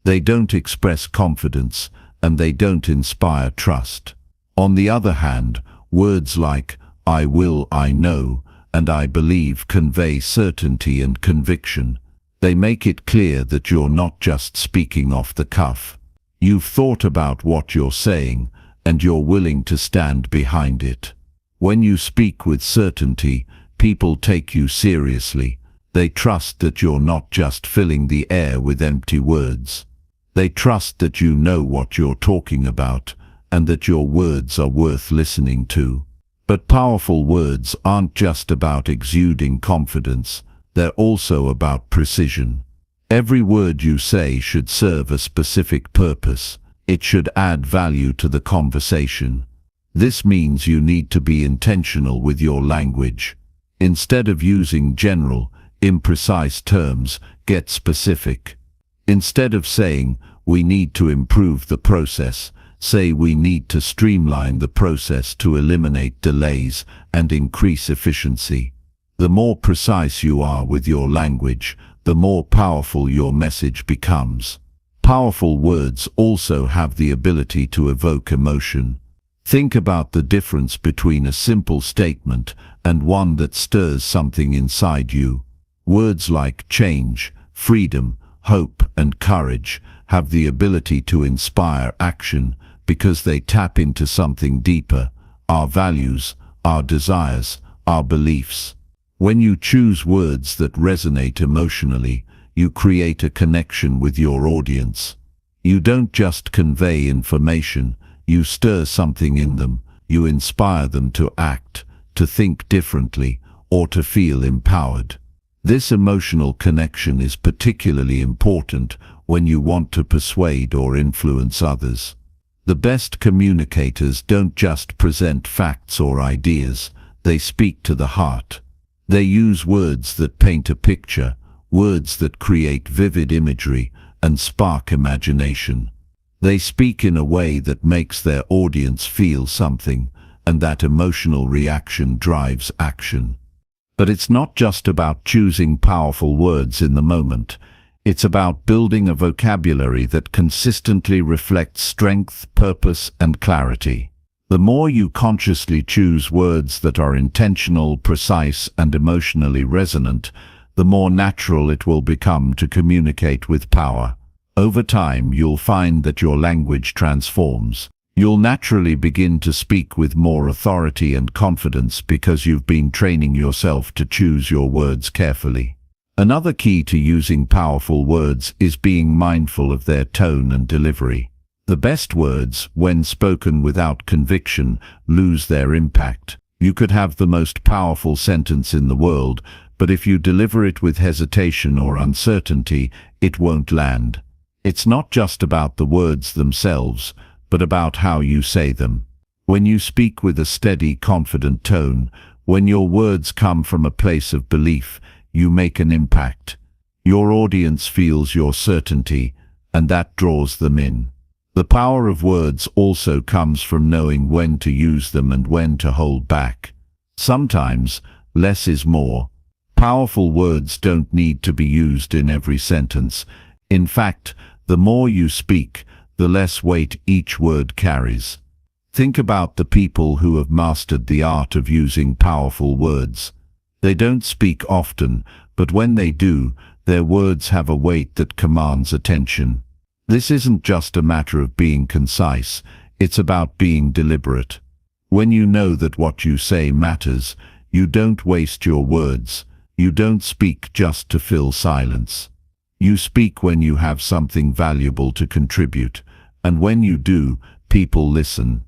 They don't express confidence, and they don't inspire trust. On the other hand, words like I will, I know, and I believe convey certainty and conviction. They make it clear that you're not just speaking off the cuff. You've thought about what you're saying, and you're willing to stand behind it. When you speak with certainty, people take you seriously. They trust that you're not just filling the air with empty words. They trust that you know what you're talking about, and that your words are worth listening to. But powerful words aren't just about exuding confidence, they're also about precision. Every word you say should serve a specific purpose. It should add value to the conversation. This means you need to be intentional with your language. Instead of using general, imprecise terms, get specific. Instead of saying, we need to improve the process, say we need to streamline the process to eliminate delays and increase efficiency. The more precise you are with your language, the more powerful your message becomes. Powerful words also have the ability to evoke emotion. Think about the difference between a simple statement and one that stirs something inside you. Words like change, freedom, hope, and courage have the ability to inspire action, because they tap into something deeper, our values, our desires, our beliefs. When you choose words that resonate emotionally, you create a connection with your audience. You don't just convey information, you stir something in them, you inspire them to act, to think differently, or to feel empowered. This emotional connection is particularly important when you want to persuade or influence others. The best communicators don't just present facts or ideas, they speak to the heart. They use words that paint a picture, words that create vivid imagery and spark imagination. They speak in a way that makes their audience feel something, and that emotional reaction drives action. But it's not just about choosing powerful words in the moment. It's about building a vocabulary that consistently reflects strength, purpose, and clarity. The more you consciously choose words that are intentional, precise, and emotionally resonant, the more natural it will become to communicate with power. Over time, you'll find that your language transforms. You'll naturally begin to speak with more authority and confidence because you've been training yourself to choose your words carefully. Another key to using powerful words is being mindful of their tone and delivery. The best words, when spoken without conviction, lose their impact. You could have the most powerful sentence in the world, but if you deliver it with hesitation or uncertainty, it won't land. It's not just about the words themselves, but about how you say them. When you speak with a steady, confident tone, when your words come from a place of belief, you make an impact. Your audience feels your certainty, and that draws them in. The power of words also comes from knowing when to use them and when to hold back. Sometimes, less is more. Powerful words don't need to be used in every sentence. In fact, the more you speak, the less weight each word carries. Think about the people who have mastered the art of using powerful words. They don't speak often, but when they do, their words have a weight that commands attention. This isn't just a matter of being concise, it's about being deliberate. When you know that what you say matters, you don't waste your words. You don't speak just to fill silence. You speak when you have something valuable to contribute, and when you do, people listen.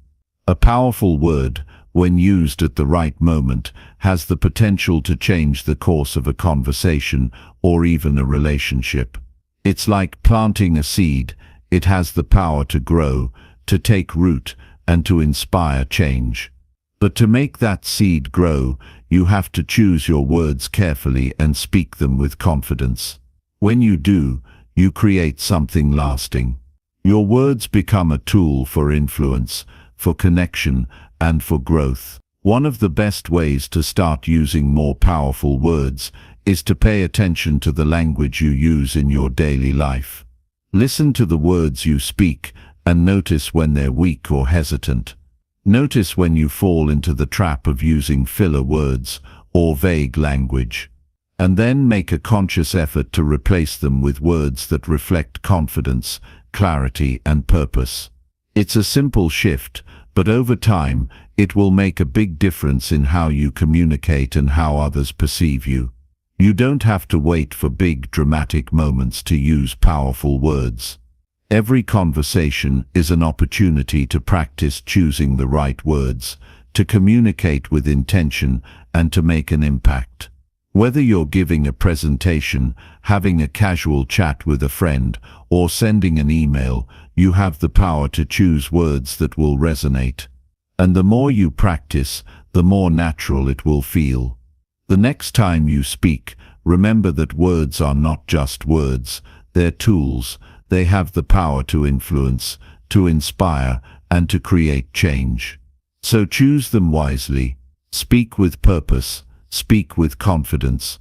A powerful word, when used at the right moment, has the potential to change the course of a conversation or even a relationship. It's like planting a seed. It has the power to grow, to take root, and to inspire change. But to make that seed grow, you have to choose your words carefully and speak them with confidence. When you do, you create something lasting. Your words become a tool for influence, for connection, and for growth. One of the best ways to start using more powerful words is to pay attention to the language you use in your daily life. Listen to the words you speak and notice when they're weak or hesitant. Notice when you fall into the trap of using filler words or vague language. And then make a conscious effort to replace them with words that reflect confidence, clarity, and purpose. It's a simple shift, but over time, it will make a big difference in how you communicate and how others perceive you. You don't have to wait for big, dramatic moments to use powerful words. Every conversation is an opportunity to practice choosing the right words, to communicate with intention, and to make an impact. Whether you're giving a presentation, having a casual chat with a friend, or sending an email, you have the power to choose words that will resonate. And the more you practice, the more natural it will feel. The next time you speak, remember that words are not just words, they're tools. They have the power to influence, to inspire, and to create change. So choose them wisely, speak with purpose, speak with confidence,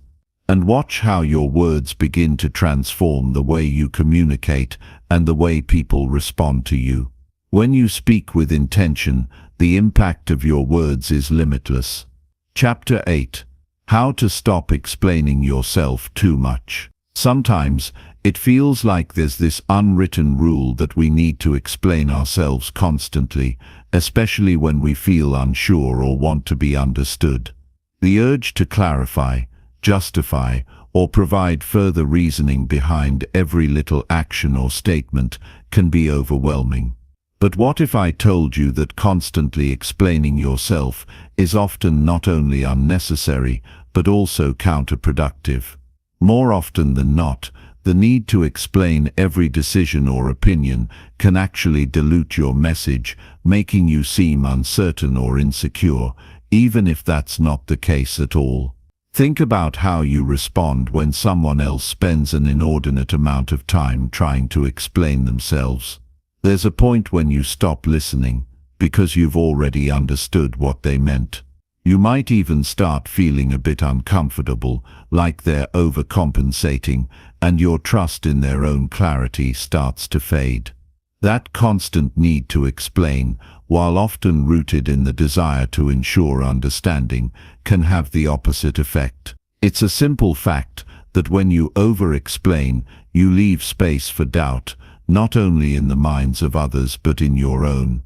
and watch how your words begin to transform the way you communicate and the way people respond to you. When you speak with intention, the impact of your words is limitless. Chapter 8. How to stop explaining yourself too much. Sometimes it feels like there's this unwritten rule that we need to explain ourselves constantly, especially when we feel unsure or want to be understood. The urge to clarify, justify, or provide further reasoning behind every little action or statement can be overwhelming. But what if I told you that constantly explaining yourself is often not only unnecessary, but also counterproductive? More often than not, the need to explain every decision or opinion can actually dilute your message, making you seem uncertain or insecure, even if that's not the case at all. Think about how you respond when someone else spends an inordinate amount of time trying to explain themselves. There's a point when you stop listening, because you've already understood what they meant. You might even start feeling a bit uncomfortable, like they're overcompensating, and your trust in their own clarity starts to fade. That constant need to explain, while often rooted in the desire to ensure understanding, can have the opposite effect. It's a simple fact that when you over-explain, you leave space for doubt, not only in the minds of others but in your own.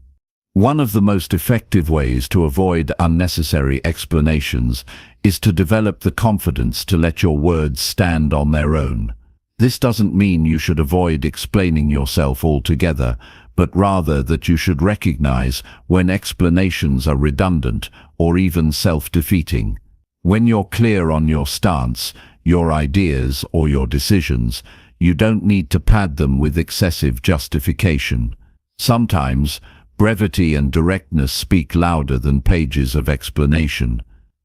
One of the most effective ways to avoid unnecessary explanations is to develop the confidence to let your words stand on their own. This doesn't mean you should avoid explaining yourself altogether, but rather that you should recognize when explanations are redundant or even self-defeating. When you're clear on your stance, your ideas, or your decisions, you don't need to pad them with excessive justification. Sometimes, brevity and directness speak louder than pages of explanation.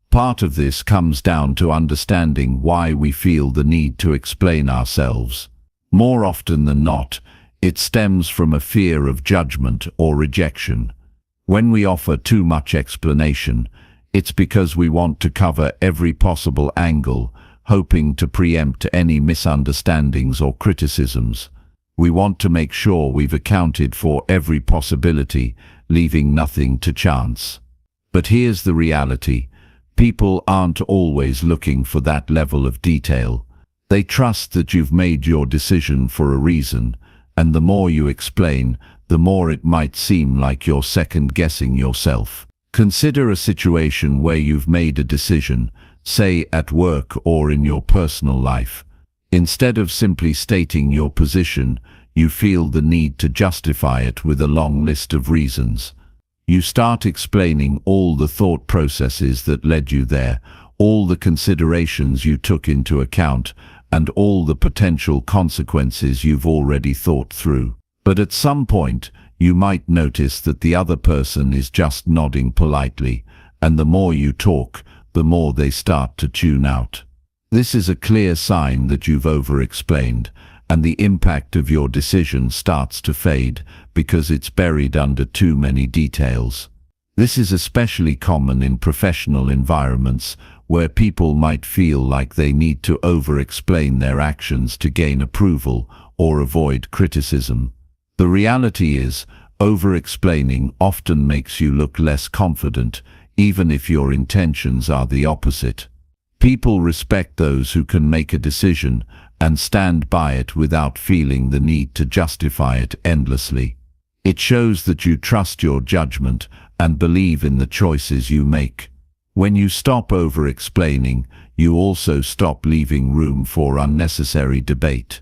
Part of this comes down to understanding why we feel the need to explain ourselves. More often than not, it stems from a fear of judgment or rejection. When we offer too much explanation, it's because we want to cover every possible angle, hoping to preempt any misunderstandings or criticisms. We want to make sure we've accounted for every possibility, leaving nothing to chance. But here's the reality. People aren't always looking for that level of detail. They trust that you've made your decision for a reason, and the more you explain, the more it might seem like you're second-guessing yourself. Consider a situation where you've made a decision, say at work or in your personal life. Instead of simply stating your position, you feel the need to justify it with a long list of reasons. You start explaining all the thought processes that led you there, all the considerations you took into account, and all the potential consequences you've already thought through. But at some point, you might notice that the other person is just nodding politely, and the more you talk, the more they start to tune out. This is a clear sign that you've over-explained, and the impact of your decision starts to fade because it's buried under too many details. This is especially common in professional environments where people might feel like they need to over-explain their actions to gain approval or avoid criticism. The reality is, over-explaining often makes you look less confident, even if your intentions are the opposite. People respect those who can make a decision and stand by it without feeling the need to justify it endlessly. It shows that you trust your judgment and believe in the choices you make. When you stop over-explaining, you also stop leaving room for unnecessary debate.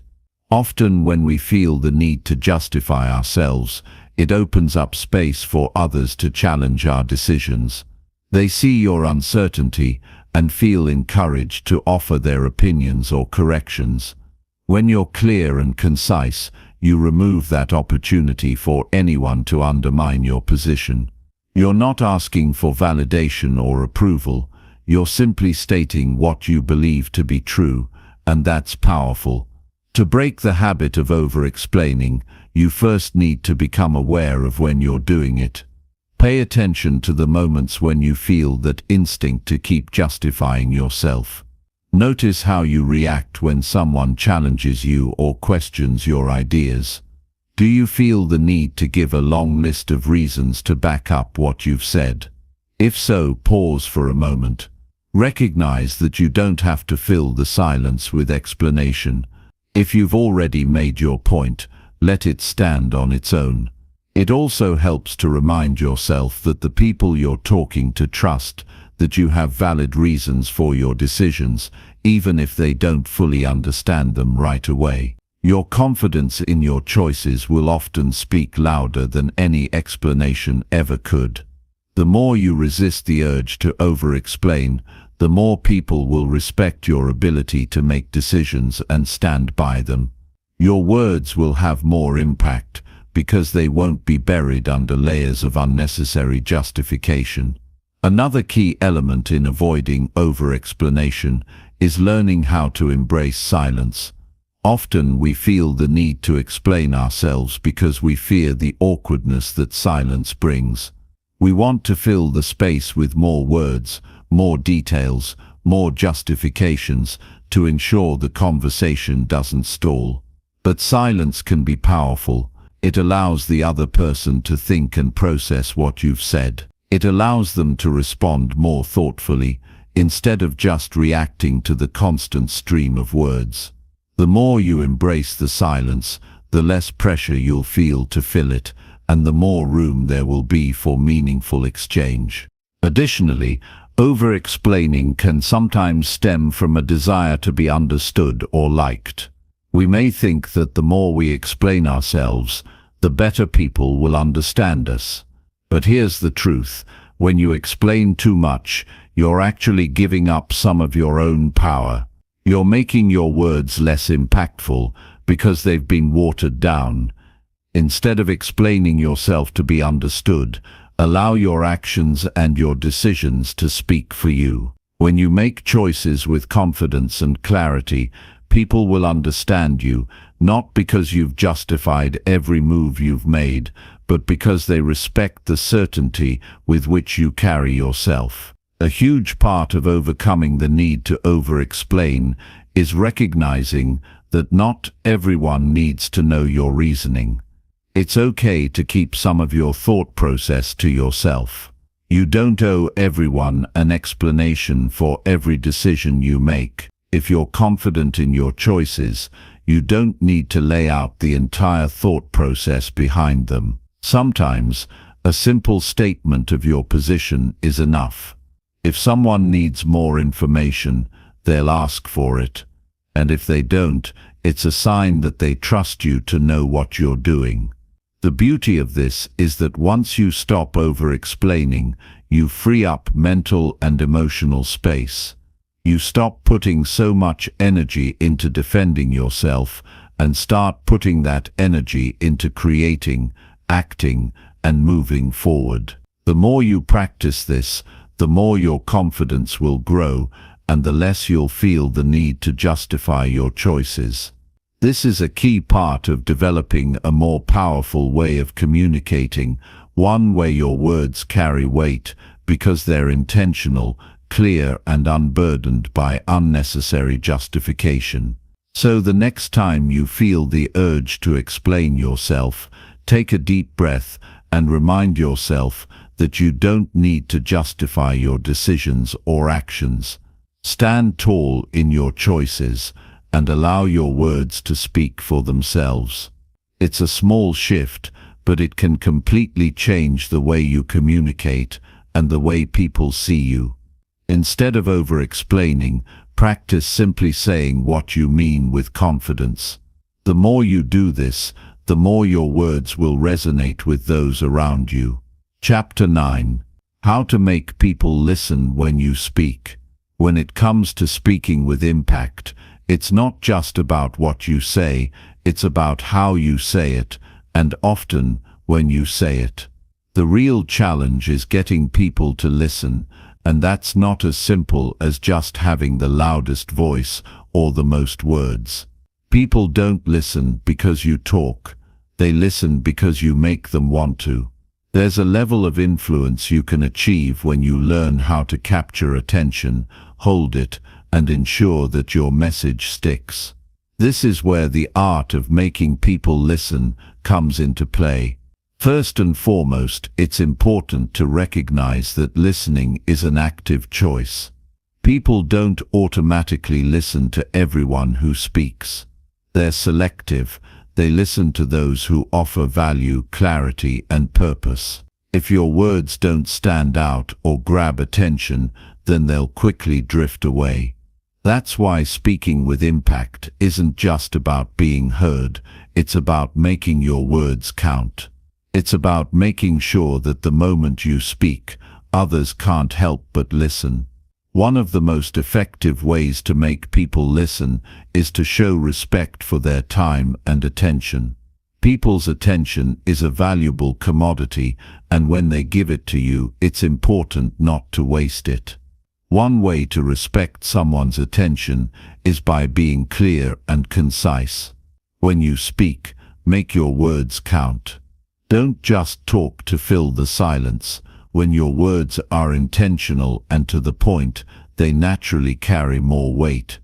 Often when we feel the need to justify ourselves, it opens up space for others to challenge our decisions. They see your uncertainty and feel encouraged to offer their opinions or corrections. When you're clear and concise, you remove that opportunity for anyone to undermine your position. You're not asking for validation or approval, you're simply stating what you believe to be true, and that's powerful. To break the habit of over-explaining, you first need to become aware of when you're doing it. Pay attention to the moments when you feel that instinct to keep justifying yourself. Notice how you react when someone challenges you or questions your ideas. Do you feel the need to give a long list of reasons to back up what you've said? If so, pause for a moment. Recognize that you don't have to fill the silence with explanation. If you've already made your point, let it stand on its own. It also helps to remind yourself that the people you're talking to trust that you have valid reasons for your decisions, even if they don't fully understand them right away. Your confidence in your choices will often speak louder than any explanation ever could. The more you resist the urge to over-explain, the more people will respect your ability to make decisions and stand by them. Your words will have more impact because they won't be buried under layers of unnecessary justification. Another key element in avoiding over-explanation is learning how to embrace silence. Often we feel the need to explain ourselves because we fear the awkwardness that silence brings. We want to fill the space with more words, more details, more justifications to ensure the conversation doesn't stall. But silence can be powerful. It allows the other person to think and process what you've said. It allows them to respond more thoughtfully, instead of just reacting to the constant stream of words. The more you embrace the silence, the less pressure you'll feel to fill it, and the more room there will be for meaningful exchange. Additionally, over-explaining can sometimes stem from a desire to be understood or liked. We may think that the more we explain ourselves, the better people will understand us. But here's the truth: when you explain too much, you're actually giving up some of your own power. You're making your words less impactful because they've been watered down. Instead of explaining yourself to be understood, allow your actions and your decisions to speak for you. When you make choices with confidence and clarity, people will understand you, not because you've justified every move you've made, but because they respect the certainty with which you carry yourself. A huge part of overcoming the need to over-explain is recognizing that not everyone needs to know your reasoning. It's okay to keep some of your thought process to yourself. You don't owe everyone an explanation for every decision you make. If you're confident in your choices, you don't need to lay out the entire thought process behind them. Sometimes, a simple statement of your position is enough. If someone needs more information, they'll ask for it. And if they don't, it's a sign that they trust you to know what you're doing. The beauty of this is that once you stop over-explaining, you free up mental and emotional space. You stop putting so much energy into defending yourself and start putting that energy into creating, acting, and moving forward. The more you practice this, the more your confidence will grow and the less you'll feel the need to justify your choices. This is a key part of developing a more powerful way of communicating, one where your words carry weight because they're intentional, clear, and unburdened by unnecessary justification. So the next time you feel the urge to explain yourself, take a deep breath and remind yourself that you don't need to justify your decisions or actions. Stand tall in your choices and allow your words to speak for themselves. It's a small shift, but it can completely change the way you communicate and the way people see you. Instead of over-explaining, practice simply saying what you mean with confidence. The more you do this, the more your words will resonate with those around you. Chapter 9. How to make people listen when you speak. When it comes to speaking with impact, it's not just about what you say, it's about how you say it, and often when you say it. The real challenge is getting people to listen, and that's not as simple as just having the loudest voice or the most words. People don't listen because you talk. They listen because you make them want to. There's a level of influence you can achieve when you learn how to capture attention, hold it, and ensure that your message sticks. This is where the art of making people listen comes into play. First and foremost, it's important to recognize that listening is an active choice. People don't automatically listen to everyone who speaks. They're selective. They listen to those who offer value, clarity, and purpose. If your words don't stand out or grab attention, then they'll quickly drift away. That's why speaking with impact isn't just about being heard, it's about making your words count. It's about making sure that the moment you speak, others can't help but listen. One of the most effective ways to make people listen is to show respect for their time and attention. People's attention is a valuable commodity, and when they give it to you, it's important not to waste it. One way to respect someone's attention is by being clear and concise. When you speak, make your words count. Don't just talk to fill the silence. When your words are intentional and to the point, they naturally carry more weight.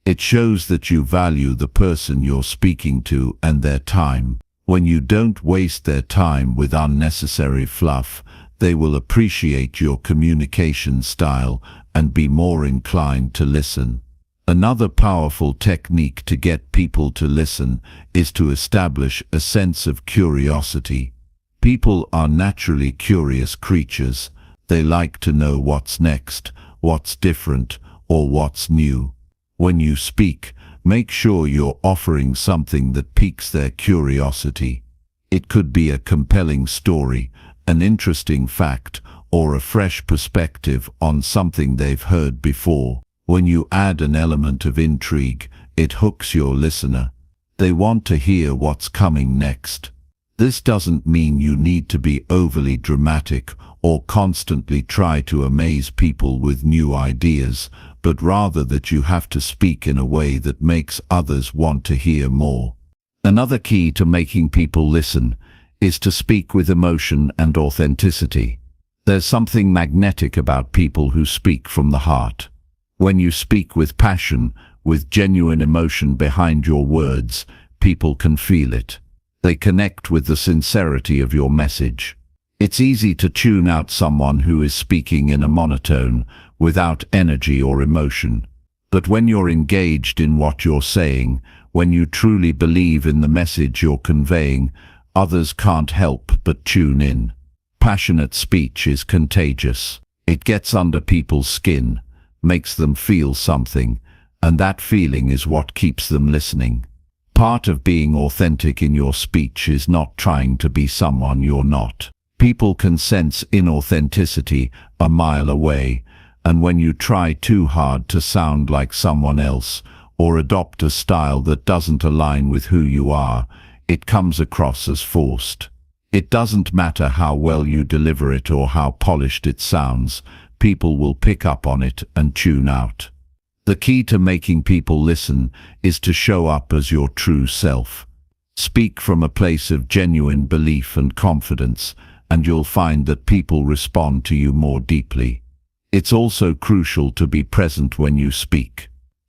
It shows that you value the person you're speaking to and their time. When you don't waste their time with unnecessary fluff, they will appreciate your communication style and be more inclined to listen. Another powerful technique to get people to listen is to establish a sense of curiosity. People are naturally curious creatures. They like to know what's next, what's different, or what's new. When you speak, make sure you're offering something that piques their curiosity. It could be a compelling story, an interesting fact, or a fresh perspective on something they've heard before. When you add an element of intrigue, it hooks your listener. They want to hear what's coming next. This doesn't mean you need to be overly dramatic or constantly try to amaze people with new ideas, but rather that you have to speak in a way that makes others want to hear more. Another key to making people listen is to speak with emotion and authenticity. There's something magnetic about people who speak from the heart. When you speak with passion, with genuine emotion behind your words, people can feel it. They connect with the sincerity of your message. It's easy to tune out someone who is speaking in a monotone, without energy or emotion. But when you're engaged in what you're saying, when you truly believe in the message you're conveying, others can't help but tune in. Passionate speech is contagious. It gets under people's skin, makes them feel something, and that feeling is what keeps them listening. Part of being authentic in your speech is not trying to be someone you're not. People can sense inauthenticity a mile away, and when you try too hard to sound like someone else or adopt a style that doesn't align with who you are, it comes across as forced. It doesn't matter how well you deliver it or how polished it sounds, people will pick up on it and tune out. The key to making people listen is to show up as your true self. Speak from a place of genuine belief and confidence, and you'll find that people respond to you more deeply. It's also crucial to be present when you speak.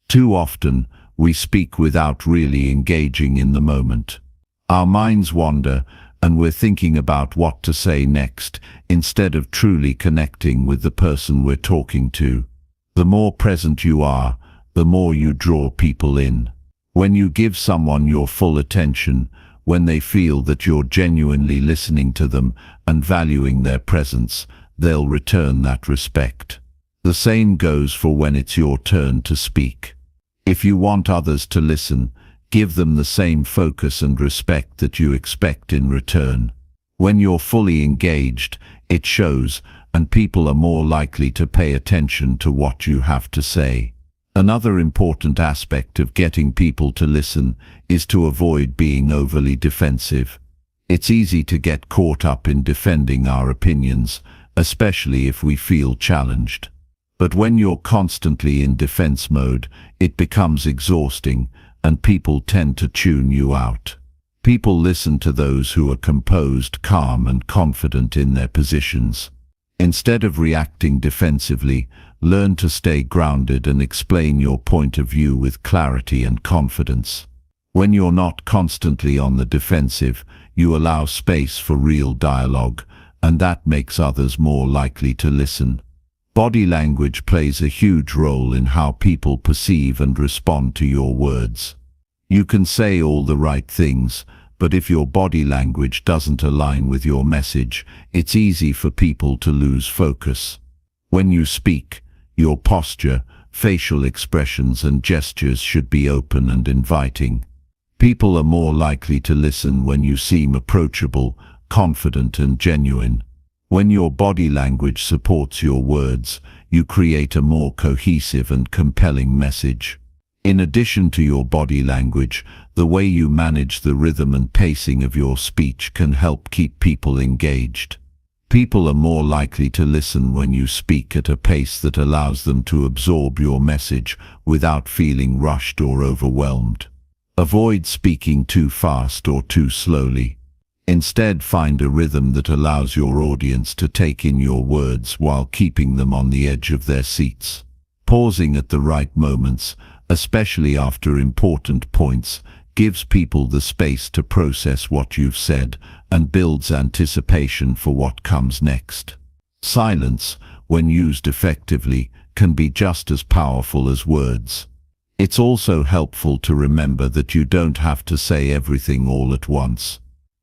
Too often, we speak without really engaging in the moment. Our minds wander, and we're thinking about what to say next, instead of truly connecting with the person we're talking to. The more present you are, the more you draw people in. When you give someone your full attention, when they feel that you're genuinely listening to them and valuing their presence, they'll return that respect. The same goes for when it's your turn to speak. If you want others to listen, give them the same focus and respect that you expect in return. When you're fully engaged, it shows, and people are more likely to pay attention to what you have to say. Another important aspect of getting people to listen is to avoid being overly defensive. It's easy to get caught up in defending our opinions, especially if we feel challenged. But when you're constantly in defense mode, it becomes exhausting, and people tend to tune you out. People listen to those who are composed, calm, and confident in their positions. Instead of reacting defensively, learn to stay grounded and explain your point of view with clarity and confidence. When you're not constantly on the defensive, you allow space for real dialogue, and that makes others more likely to listen. Body language plays a huge role in how people perceive and respond to your words. You can say all the right things, but if your body language doesn't align with your message, it's easy for people to lose focus. When you speak, your posture, facial expressions and gestures should be open and inviting. People are more likely to listen when you seem approachable, confident and genuine. When your body language supports your words, you create a more cohesive and compelling message. In addition to your body language, the way you manage the rhythm and pacing of your speech can help keep people engaged. People are more likely to listen when you speak at a pace that allows them to absorb your message without feeling rushed or overwhelmed. Avoid speaking too fast or too slowly. Instead, find a rhythm that allows your audience to take in your words while keeping them on the edge of their seats. Pausing at the right moments, especially after important points, gives people the space to process what you've said and builds anticipation for what comes next. Silence, when used effectively, can be just as powerful as words. It's also helpful to remember that you don't have to say everything all at once.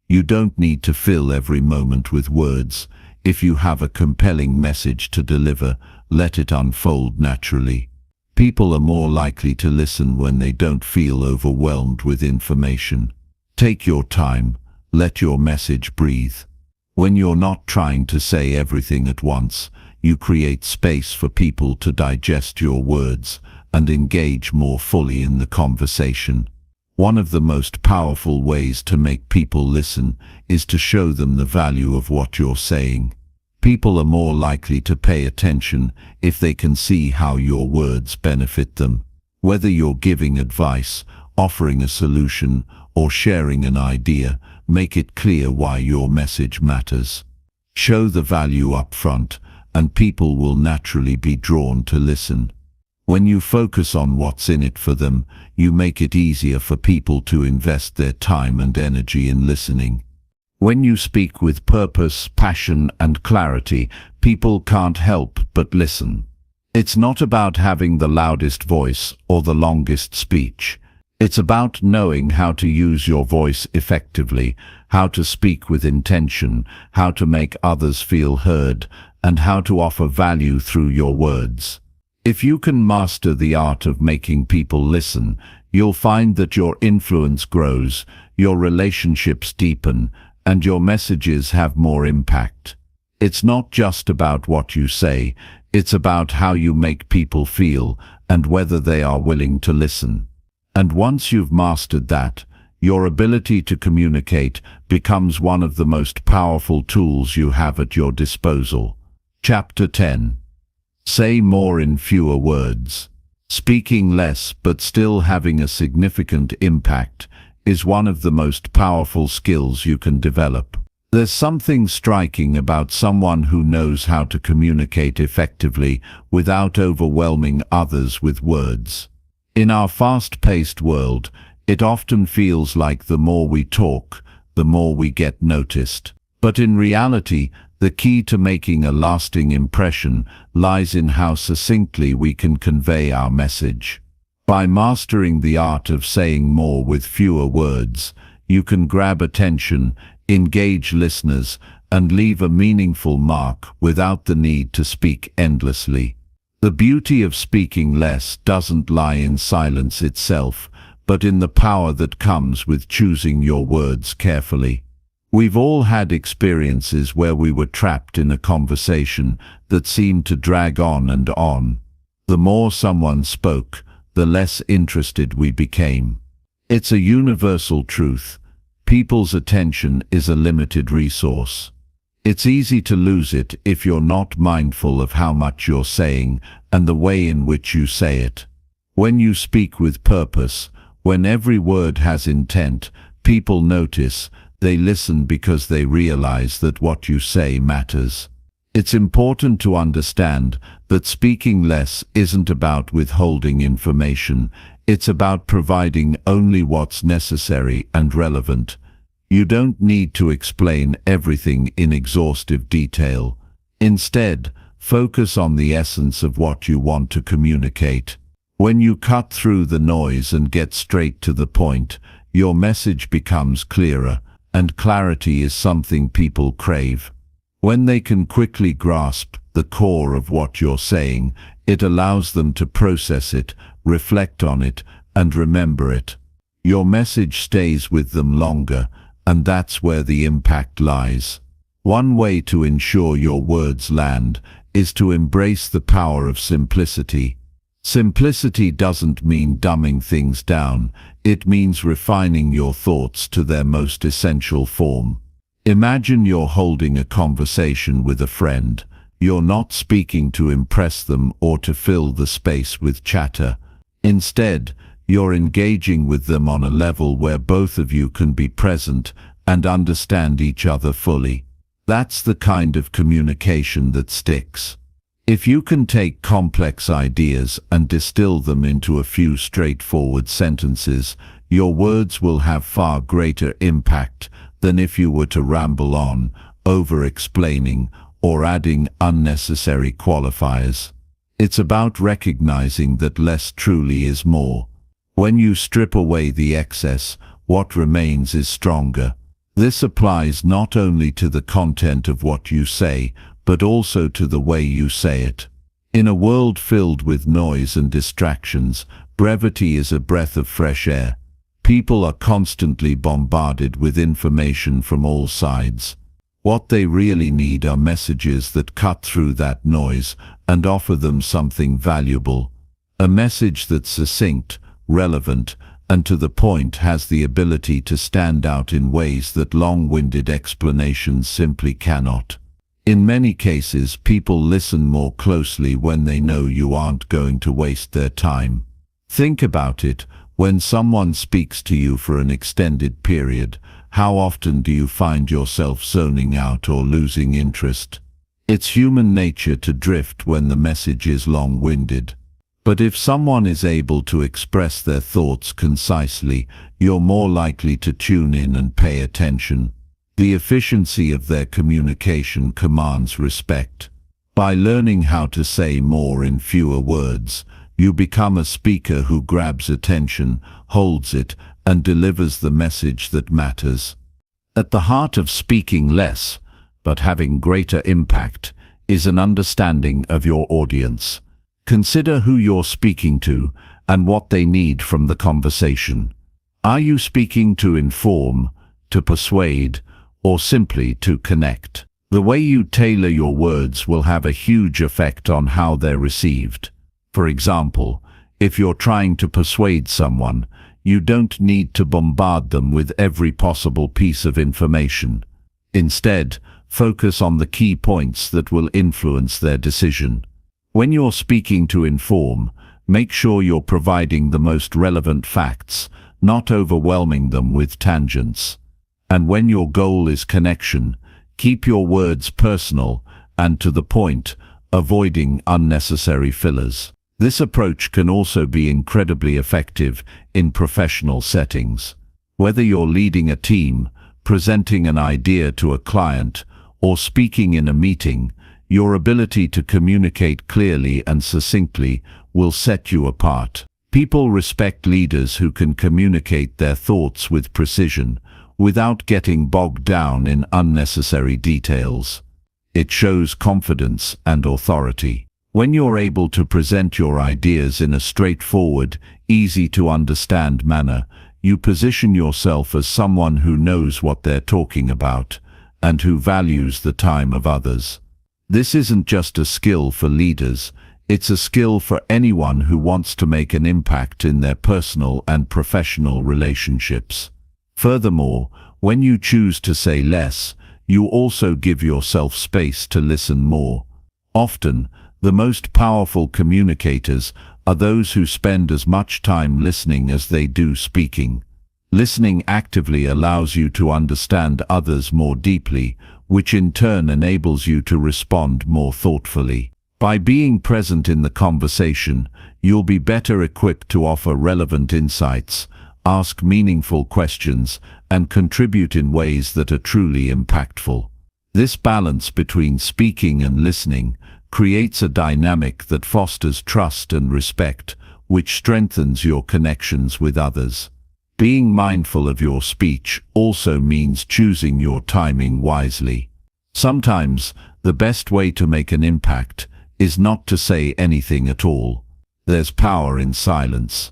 You don't need to fill every moment with words. If you have a compelling message to deliver, let it unfold naturally. People are more likely to listen when they don't feel overwhelmed with information. Take your time, let your message breathe. When you're not trying to say everything at once, you create space for people to digest your words and engage more fully in the conversation. One of the most powerful ways to make people listen is to show them the value of what you're saying. People are more likely to pay attention if they can see how your words benefit them. Whether you're giving advice, offering a solution, or sharing an idea, make it clear why your message matters. Show the value up front, and people will naturally be drawn to listen. When you focus on what's in it for them, you make it easier for people to invest their time and energy in listening. When you speak with purpose, passion, and clarity, people can't help but listen. It's not about having the loudest voice or the longest speech. It's about knowing how to use your voice effectively, how to speak with intention, how to make others feel heard, and how to offer value through your words. If you can master the art of making people listen, you'll find that your influence grows, your relationships deepen, and your messages have more impact. It's not just about what you say, it's about how you make people feel and whether they are willing to listen. And once you've mastered that, your ability to communicate becomes one of the most powerful tools you have at your disposal. Chapter 10. Say more in fewer words. Speaking less but still having a significant impact is one of the most powerful skills you can develop. There's something striking about someone who knows how to communicate effectively without overwhelming others with words. In our fast-paced world, it often feels like the more we talk, the more we get noticed. But in reality, the key to making a lasting impression lies in how succinctly we can convey our message. By mastering the art of saying more with fewer words, you can grab attention, engage listeners, and leave a meaningful mark without the need to speak endlessly. The beauty of speaking less doesn't lie in silence itself, but in the power that comes with choosing your words carefully. We've all had experiences where we were trapped in a conversation that seemed to drag on and on. The more someone spoke, the less interested we became. It's a universal truth. People's attention is a limited resource. It's easy to lose it if you're not mindful of how much you're saying and the way in which you say it. When you speak with purpose, when every word has intent, people notice. They listen because they realize that what you say matters. It's important to understand that speaking less isn't about withholding information. It's about providing only what's necessary and relevant. You don't need to explain everything in exhaustive detail. Instead, focus on the essence of what you want to communicate. When you cut through the noise and get straight to the point, your message becomes clearer, and clarity is something people crave. When they can quickly grasp the core of what you're saying, it allows them to process it, reflect on it, and remember it. Your message stays with them longer, and that's where the impact lies. One way to ensure your words land is to embrace the power of simplicity. Simplicity doesn't mean dumbing things down, it means refining your thoughts to their most essential form. Imagine you're holding a conversation with a friend. You're not speaking to impress them or to fill the space with chatter. Instead, you're engaging with them on a level where both of you can be present and understand each other fully. That's the kind of communication that sticks. If you can take complex ideas and distill them into a few straightforward sentences, your words will have far greater impact than if you were to ramble on, over-explaining, or adding unnecessary qualifiers. It's about recognizing that less truly is more. When you strip away the excess, what remains is stronger. This applies not only to the content of what you say, but also to the way you say it. In a world filled with noise and distractions, brevity is a breath of fresh air. People are constantly bombarded with information from all sides. What they really need are messages that cut through that noise and offer them something valuable. A message that's succinct, relevant, and to the point has the ability to stand out in ways that long-winded explanations simply cannot. In many cases, people listen more closely when they know you aren't going to waste their time. Think about it. When someone speaks to you for an extended period, how often do you find yourself zoning out or losing interest? It's human nature to drift when the message is long-winded. But if someone is able to express their thoughts concisely, you're more likely to tune in and pay attention. The efficiency of their communication commands respect. By learning how to say more in fewer words, you become a speaker who grabs attention, holds it, and delivers the message that matters. At the heart of speaking less, but having greater impact, is an understanding of your audience. Consider who you're speaking to and what they need from the conversation. Are you speaking to inform, to persuade, or simply to connect? The way you tailor your words will have a huge effect on how they're received. For example, if you're trying to persuade someone, you don't need to bombard them with every possible piece of information. Instead, focus on the key points that will influence their decision. When you're speaking to inform, make sure you're providing the most relevant facts, not overwhelming them with tangents. And when your goal is connection, keep your words personal and to the point, avoiding unnecessary fillers. This approach can also be incredibly effective in professional settings. Whether you're leading a team, presenting an idea to a client, or speaking in a meeting, your ability to communicate clearly and succinctly will set you apart. People respect leaders who can communicate their thoughts with precision, without getting bogged down in unnecessary details. It shows confidence and authority. When you're able to present your ideas in a straightforward, easy-to-understand manner, you position yourself as someone who knows what they're talking about and who values the time of others. This isn't just a skill for leaders, it's a skill for anyone who wants to make an impact in their personal and professional relationships. Furthermore, when you choose to say less, you also give yourself space to listen more. Often, the most powerful communicators are those who spend as much time listening as they do speaking. Listening actively allows you to understand others more deeply, which in turn enables you to respond more thoughtfully. By being present in the conversation, you'll be better equipped to offer relevant insights, ask meaningful questions, and contribute in ways that are truly impactful. This balance between speaking and listening creates a dynamic that fosters trust and respect, which strengthens your connections with others. Being mindful of your speech also means choosing your timing wisely. Sometimes, the best way to make an impact is not to say anything at all. There's power in silence.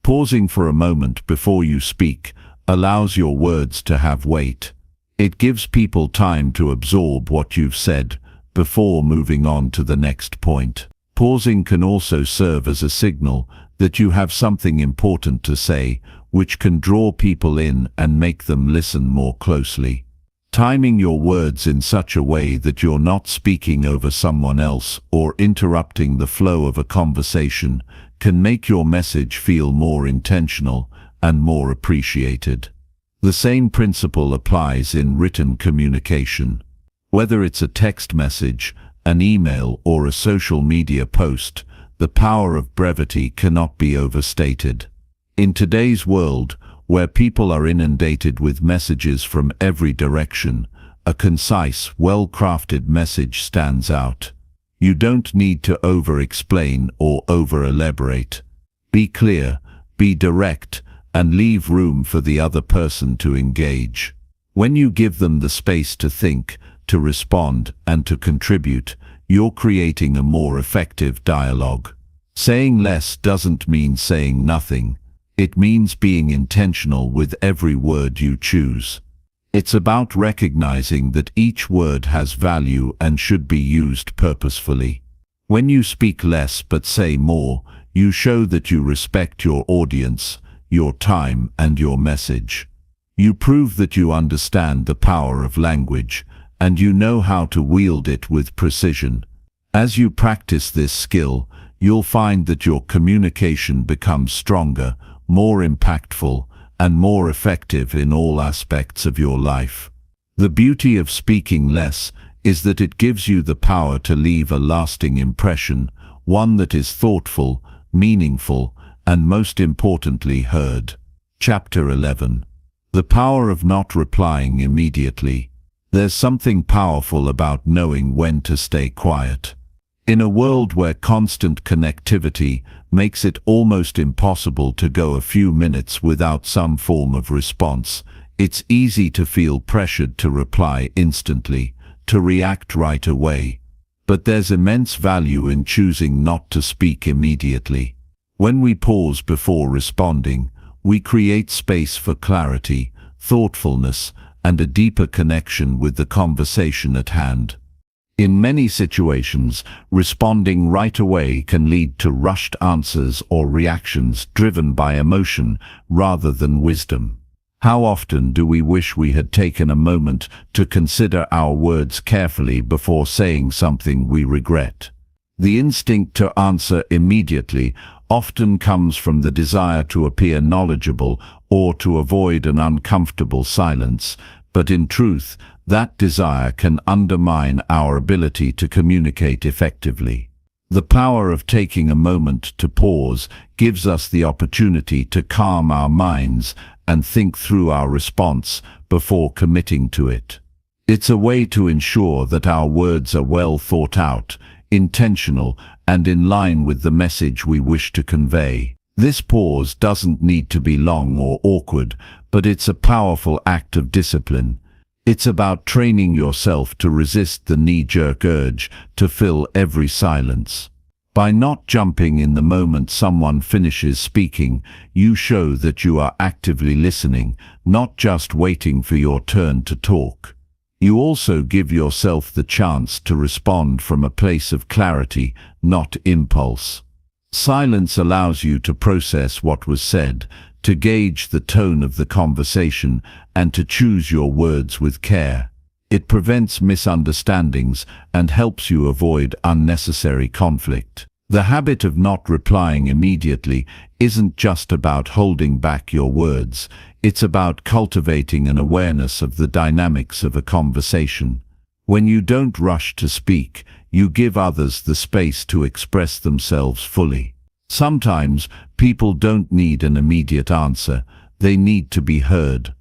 Pausing for a moment before you speak allows your words to have weight. It gives people time to absorb what you've said before moving on to the next point. Pausing can also serve as a signal that you have something important to say, which can draw people in and make them listen more closely. Timing your words in such a way that you're not speaking over someone else or interrupting the flow of a conversation can make your message feel more intentional and more appreciated. The same principle applies in written communication. Whether it's a text message, an email, or a social media post, the power of brevity cannot be overstated. In today's world, where people are inundated with messages from every direction, a concise, well-crafted message stands out. You don't need to over-explain or over-elaborate. Be clear, be direct, and leave room for the other person to engage. When you give them the space to think, to respond, and to contribute, you're creating a more effective dialogue. Saying less doesn't mean saying nothing. It means being intentional with every word you choose. It's about recognizing that each word has value and should be used purposefully. When you speak less but say more, you show that you respect your audience, your time, and your message. You prove that you understand the power of language, and you know how to wield it with precision. As you practice this skill, you'll find that your communication becomes stronger, more impactful, and more effective in all aspects of your life. The beauty of speaking less is that it gives you the power to leave a lasting impression, one that is thoughtful, meaningful, and most importantly heard. Chapter 11. The power of not replying immediately. There's something powerful about knowing when to stay quiet. In a world where constant connectivity makes it almost impossible to go a few minutes without some form of response, it's easy to feel pressured to reply instantly, to react right away. But there's immense value in choosing not to speak immediately. When we pause before responding, we create space for clarity, thoughtfulness, and a deeper connection with the conversation at hand. In many situations, responding right away can lead to rushed answers or reactions driven by emotion rather than wisdom. How often do we wish we had taken a moment to consider our words carefully before saying something we regret? The instinct to answer immediately often comes from the desire to appear knowledgeable or to avoid an uncomfortable silence, but in truth, that desire can undermine our ability to communicate effectively. The power of taking a moment to pause gives us the opportunity to calm our minds and think through our response before committing to it. It's a way to ensure that our words are well thought out, intentional, and in line with the message we wish to convey. This pause doesn't need to be long or awkward, but it's a powerful act of discipline. It's about training yourself to resist the knee-jerk urge to fill every silence. By not jumping in the moment someone finishes speaking, you show that you are actively listening, not just waiting for your turn to talk. You also give yourself the chance to respond from a place of clarity, not impulse. Silence allows you to process what was said, to gauge the tone of the conversation, and to choose your words with care. It prevents misunderstandings and helps you avoid unnecessary conflict. The habit of not replying immediately isn't just about holding back your words, it's about cultivating an awareness of the dynamics of a conversation. When you don't rush to speak, you give others the space to express themselves fully. Sometimes, people don't need an immediate answer, they need to be heard.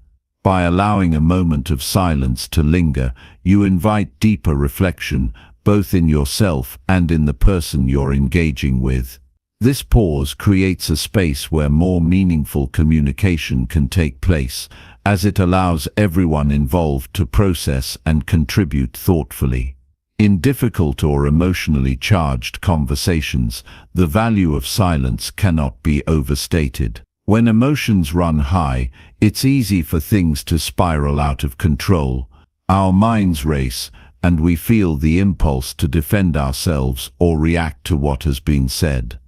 By allowing a moment of silence to linger, you invite deeper reflection, both in yourself and in the person you're engaging with. This pause creates a space where more meaningful communication can take place, as it allows everyone involved to process and contribute thoughtfully. In difficult or emotionally charged conversations, the value of silence cannot be overstated. When emotions run high, it's easy for things to spiral out of control. Our minds race, and we feel the impulse to defend ourselves or react to what has been said.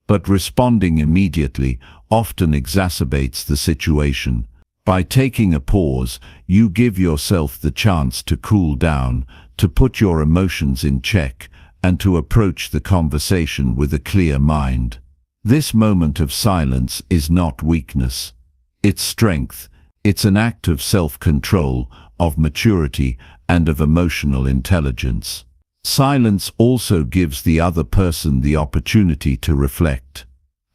But responding immediately often exacerbates the situation. By taking a pause, you give yourself the chance to cool down, to put your emotions in check, and to approach the conversation with a clear mind. This moment of silence is not weakness. It's strength. It's an act of self-control, of maturity, and of emotional intelligence. Silence also gives the other person the opportunity to reflect.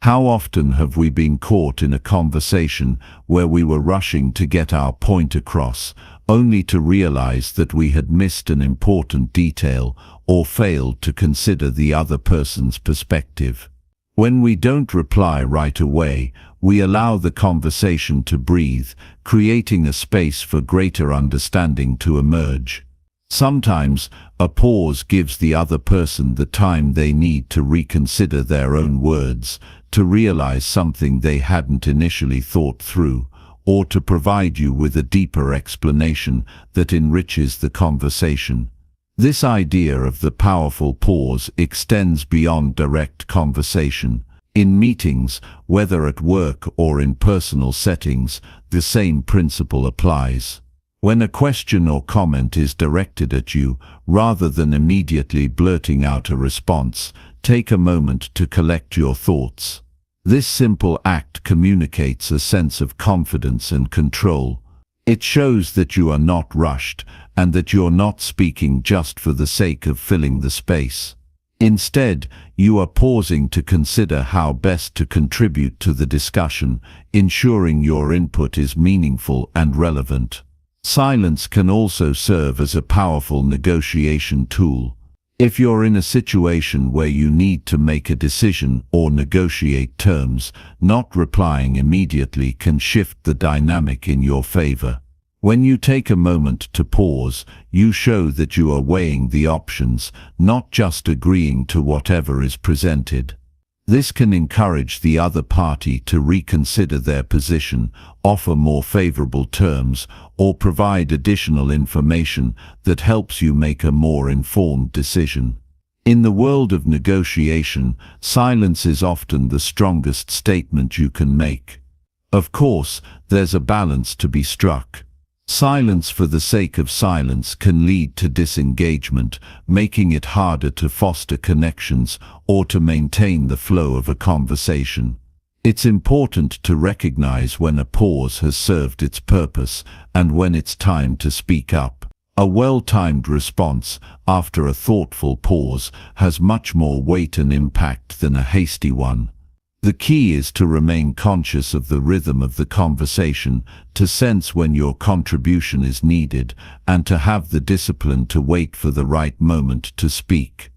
How often have we been caught in a conversation where we were rushing to get our point across, only to realize that we had missed an important detail or failed to consider the other person's perspective? When we don't reply right away, we allow the conversation to breathe, creating a space for greater understanding to emerge. Sometimes, a pause gives the other person the time they need to reconsider their own words, to realize something they hadn't initially thought through, or to provide you with a deeper explanation that enriches the conversation. This idea of the powerful pause extends beyond direct conversation. In meetings, whether at work or in personal settings, the same principle applies. When a question or comment is directed at you, rather than immediately blurting out a response, take a moment to collect your thoughts. This simple act communicates a sense of confidence and control. It shows that you are not rushed, and that you're not speaking just for the sake of filling the space. Instead, you are pausing to consider how best to contribute to the discussion, ensuring your input is meaningful and relevant. Silence can also serve as a powerful negotiation tool. If you're in a situation where you need to make a decision or negotiate terms, not replying immediately can shift the dynamic in your favor. When you take a moment to pause, you show that you are weighing the options, not just agreeing to whatever is presented. This can encourage the other party to reconsider their position, offer more favorable terms, or provide additional information that helps you make a more informed decision. In the world of negotiation, silence is often the strongest statement you can make. Of course, there's a balance to be struck. Silence for the sake of silence can lead to disengagement, making it harder to foster connections or to maintain the flow of a conversation. It's important to recognize when a pause has served its purpose and when it's time to speak up. A well-timed response after a thoughtful pause has much more weight and impact than a hasty one. The key is to remain conscious of the rhythm of the conversation, to sense when your contribution is needed, and to have the discipline to wait for the right moment to speak.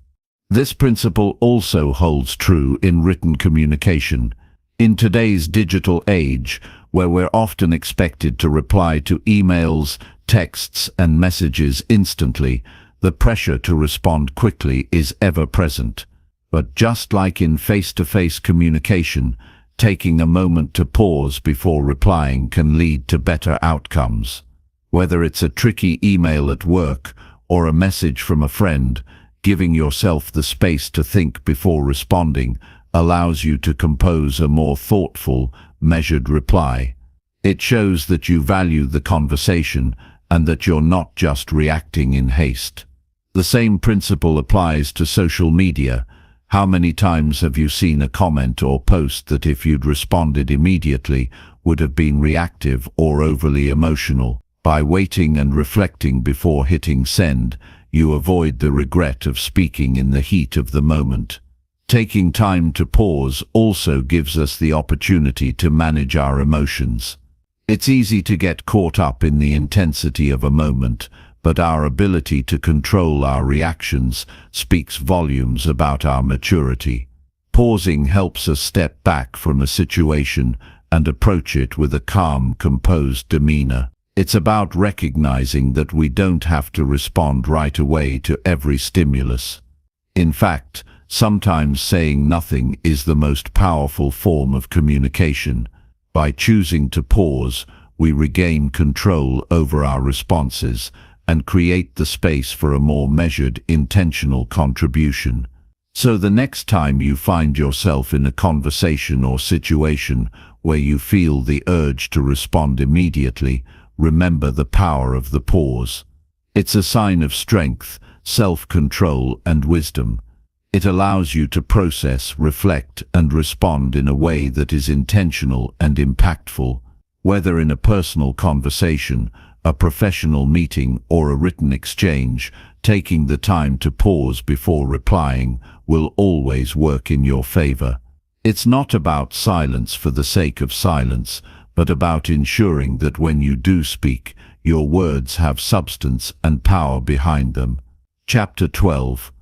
This principle also holds true in written communication. In today's digital age, where we're often expected to reply to emails, texts, and messages instantly, the pressure to respond quickly is ever present. But just like in face-to-face communication, taking a moment to pause before replying can lead to better outcomes. Whether it's a tricky email at work or a message from a friend, giving yourself the space to think before responding allows you to compose a more thoughtful, measured reply. It shows that you value the conversation and that you're not just reacting in haste. The same principle applies to social media. How many times have you seen a comment or post that if you'd responded immediately would have been reactive or overly emotional? By waiting and reflecting before hitting send, you avoid the regret of speaking in the heat of the moment. Taking time to pause also gives us the opportunity to manage our emotions. It's easy to get caught up in the intensity of a moment, but our ability to control our reactions speaks volumes about our maturity. Pausing helps us step back from a situation and approach it with a calm, composed demeanor. It's about recognizing that we don't have to respond right away to every stimulus. In fact, sometimes saying nothing is the most powerful form of communication. By choosing to pause, we regain control over our responses and create the space for a more measured, intentional contribution. So the next time you find yourself in a conversation or situation where you feel the urge to respond immediately, remember the power of the pause. It's a sign of strength, self-control, and wisdom. It allows you to process, reflect, and respond in a way that is intentional and impactful. Whether in a personal conversation, a professional meeting, or a written exchange, taking the time to pause before replying will always work in your favor. It's not about silence for the sake of silence, but about ensuring that when you do speak, your words have substance and power behind them. Chapter 12.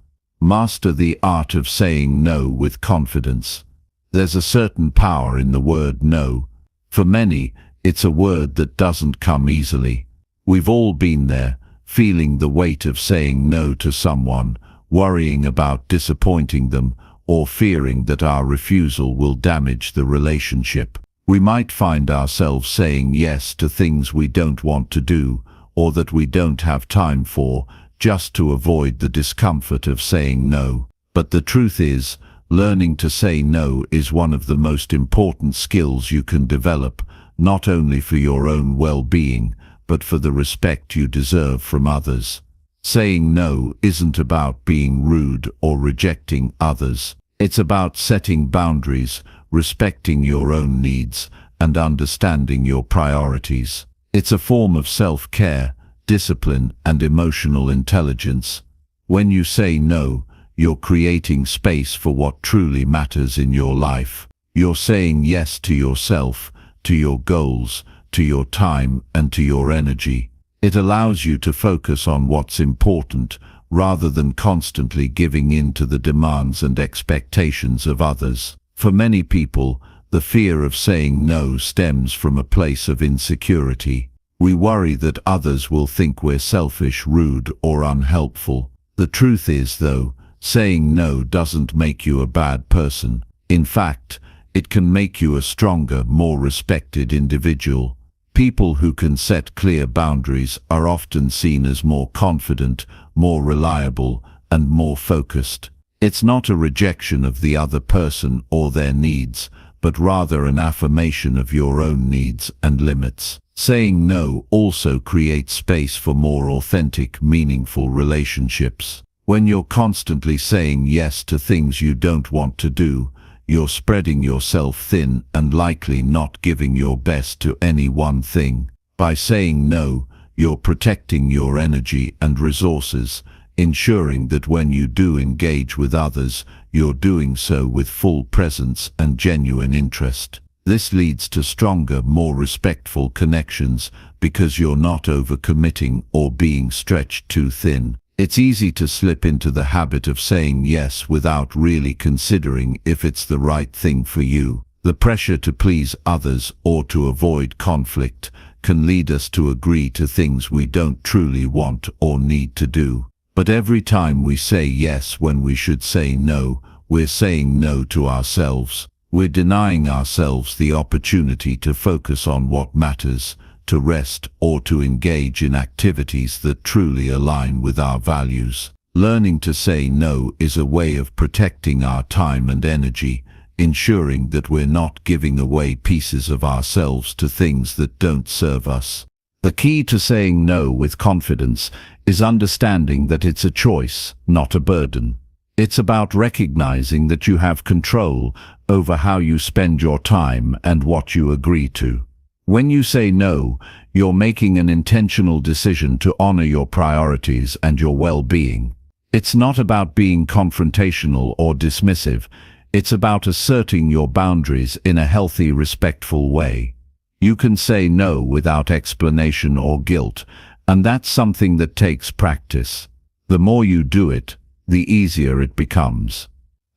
Master the art of saying no with confidence. There's a certain power in the word no. For many, it's a word that doesn't come easily. We've all been there, feeling the weight of saying no to someone, worrying about disappointing them, or fearing that our refusal will damage the relationship. We might find ourselves saying yes to things we don't want to do, or that we don't have time for, just to avoid the discomfort of saying no. But the truth is, learning to say no is one of the most important skills you can develop, not only for your own well-being, but for the respect you deserve from others. Saying no isn't about being rude or rejecting others. It's about setting boundaries, respecting your own needs, and understanding your priorities. It's a form of self-care, discipline, and emotional intelligence. When you say no, you're creating space for what truly matters in your life. You're saying yes to yourself, to your goals, to your time, and to your energy. It allows you to focus on what's important, rather than constantly giving in to the demands and expectations of others. For many people, the fear of saying no stems from a place of insecurity. We worry that others will think we're selfish, rude, or unhelpful. The truth is, though, saying no doesn't make you a bad person. In fact, it can make you a stronger, more respected individual. People who can set clear boundaries are often seen as more confident, more reliable, and more focused. It's not a rejection of the other person or their needs, but rather an affirmation of your own needs and limits. Saying no also creates space for more authentic, meaningful relationships. When you're constantly saying yes to things you don't want to do, you're spreading yourself thin and likely not giving your best to any one thing. By saying no, you're protecting your energy and resources, ensuring that when you do engage with others, you're doing so with full presence and genuine interest. This leads to stronger, more respectful connections because you're not overcommitting or being stretched too thin. It's easy to slip into the habit of saying yes without really considering if it's the right thing for you. The pressure to please others or to avoid conflict can lead us to agree to things we don't truly want or need to do. But every time we say yes when we should say no, we're saying no to ourselves. We're denying ourselves the opportunity to focus on what matters, to rest, or to engage in activities that truly align with our values. Learning to say no is a way of protecting our time and energy, ensuring that we're not giving away pieces of ourselves to things that don't serve us. The key to saying no with confidence is understanding that it's a choice, not a burden. It's about recognizing that you have control over how you spend your time and what you agree to. When you say no, you're making an intentional decision to honor your priorities and your well-being. It's not about being confrontational or dismissive. It's about asserting your boundaries in a healthy, respectful way. You can say no without explanation or guilt, and that's something that takes practice. The more you do it, the easier it becomes.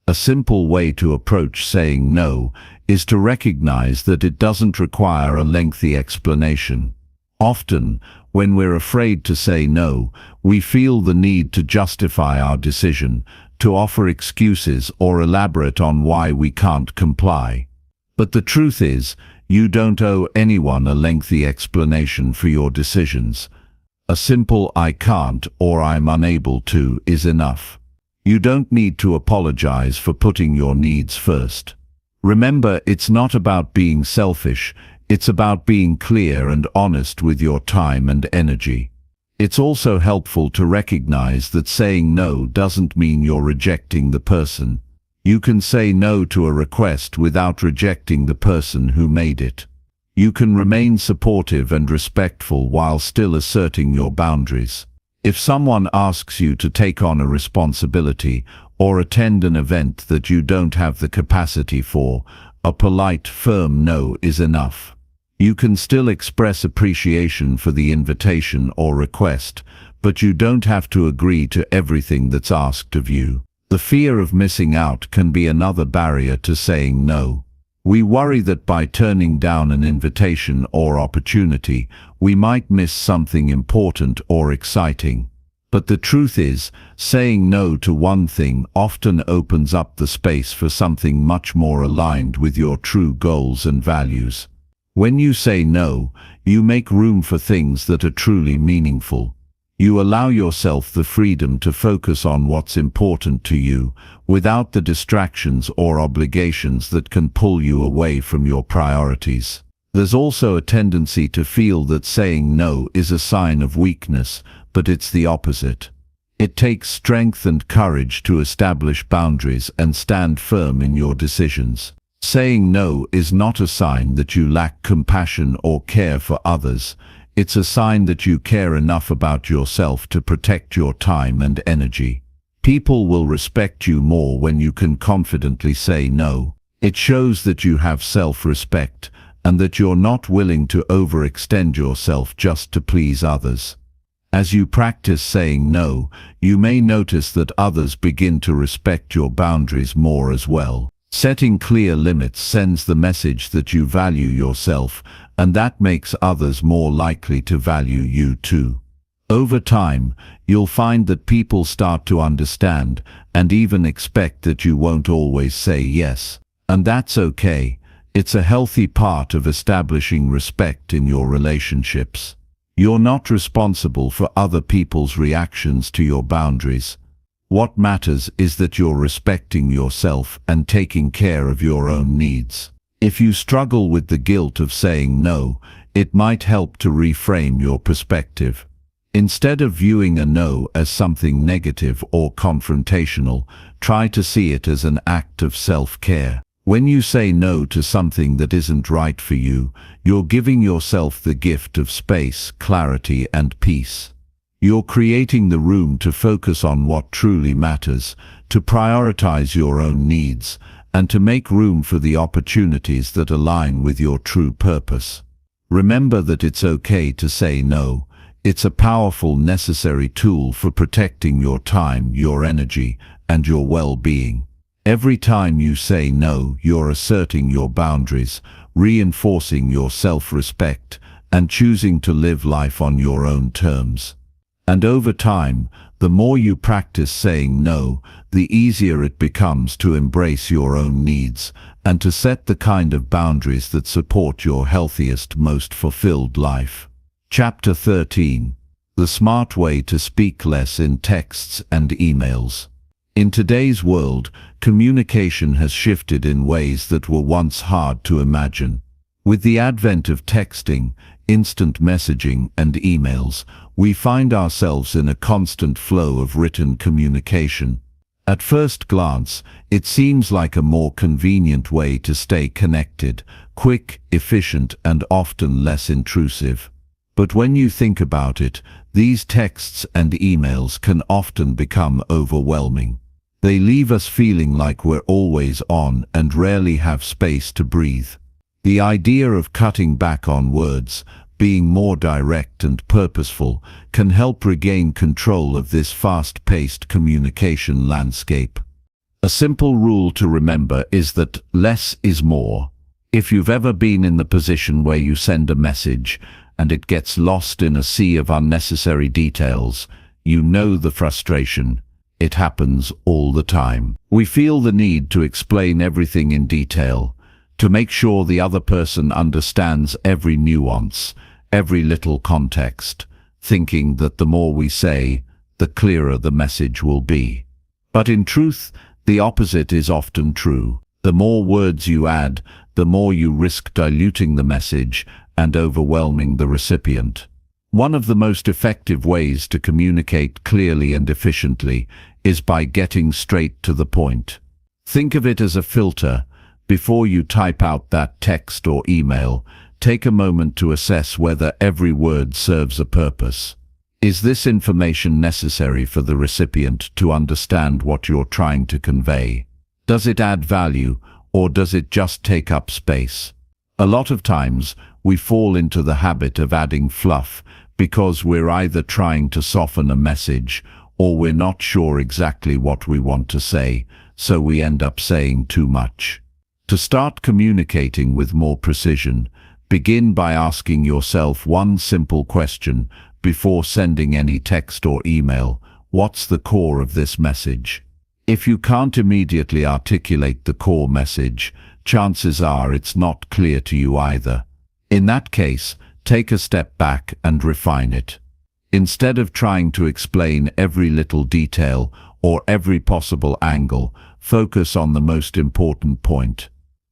A simple way to approach saying no is to recognize that it doesn't require a lengthy explanation. Often, when we're afraid to say no, we feel the need to justify our decision, to offer excuses or elaborate on why we can't comply. But the truth is, you don't owe anyone a lengthy explanation for your decisions. A simple "I can't" or "I'm unable to" is enough. You don't need to apologize for putting your needs first. Remember, it's not about being selfish, it's about being clear and honest with your time and energy. It's also helpful to recognize that saying no doesn't mean you're rejecting the person. You can say no to a request without rejecting the person who made it. You can remain supportive and respectful while still asserting your boundaries. If someone asks you to take on a responsibility or attend an event that you don't have the capacity for, a polite, firm no is enough. You can still express appreciation for the invitation or request, but you don't have to agree to everything that's asked of you. The fear of missing out can be another barrier to saying no. We worry that by turning down an invitation or opportunity, we might miss something important or exciting. But the truth is, saying no to one thing often opens up the space for something much more aligned with your true goals and values. When you say no, you make room for things that are truly meaningful. You allow yourself the freedom to focus on what's important to you, without the distractions or obligations that can pull you away from your priorities. There's also a tendency to feel that saying no is a sign of weakness, but it's the opposite. It takes strength and courage to establish boundaries and stand firm in your decisions. Saying no is not a sign that you lack compassion or care for others. It's a sign that you care enough about yourself to protect your time and energy. People will respect you more when you can confidently say no. It shows that you have self-respect and that you're not willing to overextend yourself just to please others. As you practice saying no, you may notice that others begin to respect your boundaries more as well. Setting clear limits sends the message that you value yourself, and that makes others more likely to value you too. Over time, you'll find that people start to understand and even expect that you won't always say yes. And that's okay. It's a healthy part of establishing respect in your relationships. You're not responsible for other people's reactions to your boundaries. What matters is that you're respecting yourself and taking care of your own needs. If you struggle with the guilt of saying no, it might help to reframe your perspective. Instead of viewing a no as something negative or confrontational, try to see it as an act of self-care. When you say no to something that isn't right for you, you're giving yourself the gift of space, clarity, and peace. You're creating the room to focus on what truly matters, to prioritize your own needs, and to make room for the opportunities that align with your true purpose. Remember that it's okay to say no. It's a powerful, necessary tool for protecting your time, your energy, and your well-being. Every time you say no, you're asserting your boundaries, reinforcing your self-respect, and choosing to live life on your own terms. And over time, the more you practice saying no, the easier it becomes to embrace your own needs and to set the kind of boundaries that support your healthiest, most fulfilled life. Chapter 13. The Smart Way to Speak Less in Texts and Emails. In today's world, communication has shifted in ways that were once hard to imagine. With the advent of texting, instant messaging, and emails, we find ourselves in a constant flow of written communication. At first glance, it seems like a more convenient way to stay connected, quick, efficient, and often less intrusive. But when you think about it, these texts and emails can often become overwhelming. They leave us feeling like we're always on and rarely have space to breathe. The idea of cutting back on words, being more direct and purposeful, can help regain control of this fast-paced communication landscape. A simple rule to remember is that less is more. If you've ever been in the position where you send a message and it gets lost in a sea of unnecessary details, you know the frustration. It happens all the time. We feel the need to explain everything in detail, to make sure the other person understands every nuance, every little context, thinking that the more we say, the clearer the message will be. But in truth, the opposite is often true. The more words you add, the more you risk diluting the message and overwhelming the recipient. One of the most effective ways to communicate clearly and efficiently is by getting straight to the point. Think of it as a filter. Before you type out that text or email, take a moment to assess whether every word serves a purpose. Is this information necessary for the recipient to understand what you're trying to convey? Does it add value, or does it just take up space? A lot of times, we fall into the habit of adding fluff because we're either trying to soften a message or we're not sure exactly what we want to say, so we end up saying too much. To start communicating with more precision, begin by asking yourself one simple question before sending any text or email: what's the core of this message? If you can't immediately articulate the core message, chances are it's not clear to you either. In that case, take a step back and refine it. Instead of trying to explain every little detail or every possible angle, focus on the most important point.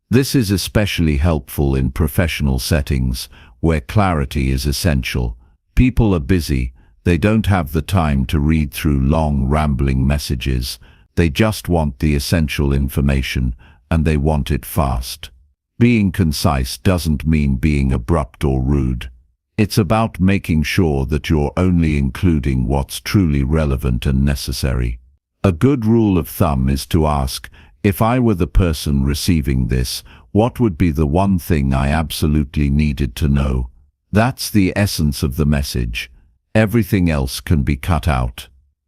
This is especially helpful in professional settings, where clarity is essential. People are busy. They don't have the time to read through long, rambling messages. They just want the essential information, and they want it fast. Being concise doesn't mean being abrupt or rude. It's about making sure that you're only including what's truly relevant and necessary. A good rule of thumb is to ask, if I were the person receiving this, what would be the one thing I absolutely needed to know? That's the essence of the message. Everything else can be cut out.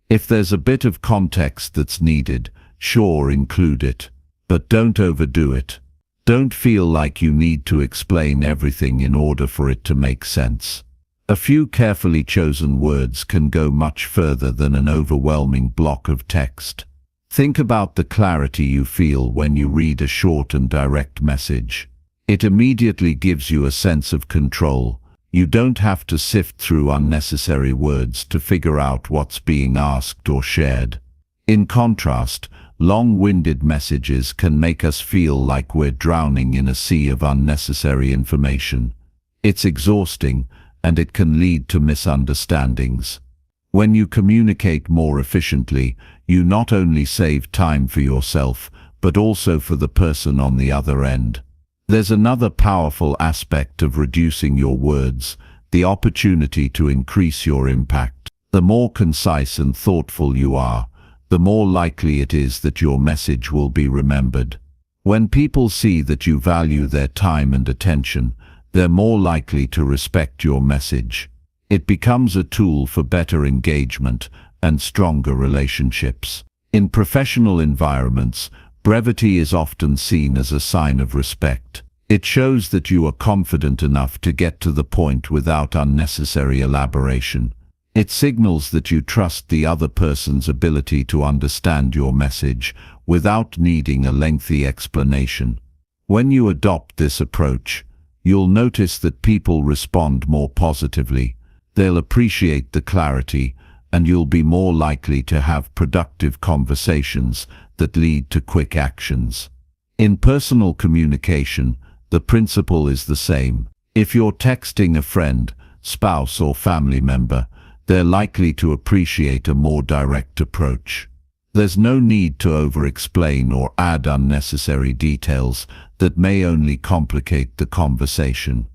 If there's a bit of context that's needed, sure, include it, but don't overdo it. Don't feel like you need to explain everything in order for it to make sense. A few carefully chosen words can go much further than an overwhelming block of text. Think about the clarity you feel when you read a short and direct message. It immediately gives you a sense of control. You don't have to sift through unnecessary words to figure out what's being asked or shared. In contrast, long-winded messages can make us feel like we're drowning in a sea of unnecessary information. It's exhausting, and it can lead to misunderstandings. When you communicate more efficiently, you not only save time for yourself, but also for the person on the other end. There's another powerful aspect of reducing your words: the opportunity to increase your impact. The more concise and thoughtful you are, the more likely it is that your message will be remembered. When people see that you value their time and attention, they're more likely to respect your message. It becomes a tool for better engagement and stronger relationships. In professional environments, brevity is often seen as a sign of respect. It shows that you are confident enough to get to the point without unnecessary elaboration. It signals that you trust the other person's ability to understand your message without needing a lengthy explanation. When you adopt this approach, you'll notice that people respond more positively. They'll appreciate the clarity, and you'll be more likely to have productive conversations that lead to quick actions. In personal communication, the principle is the same. If you're texting a friend, spouse, or family member, they're likely to appreciate a more direct approach. There's no need to over-explain or add unnecessary details that may only complicate the conversation.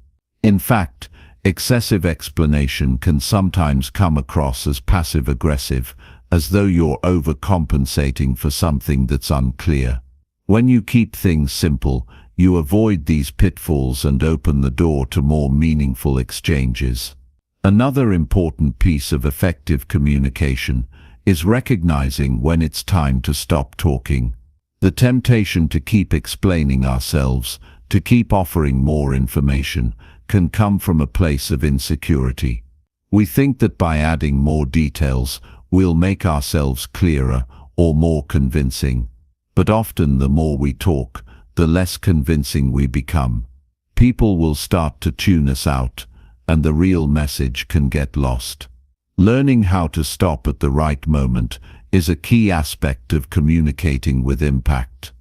In fact, excessive explanation can sometimes come across as passive-aggressive, as though you're overcompensating for something that's unclear. When you keep things simple, you avoid these pitfalls and open the door to more meaningful exchanges. Another important piece of effective communication is recognizing when it's time to stop talking. The temptation to keep explaining ourselves, to keep offering more information, can come from a place of insecurity. We think that by adding more details, we'll make ourselves clearer or more convincing. But often the more we talk, the less convincing we become. People will start to tune us out, and the real message can get lost. Learning how to stop at the right moment is a key aspect of communicating with impact.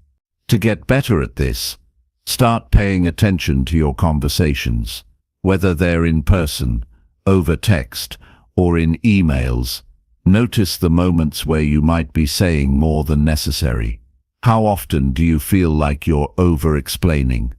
To get better at this, start paying attention to your conversations, whether they're in person, over text, or in emails. Notice the moments where you might be saying more than necessary. How often do you feel like you're over-explaining?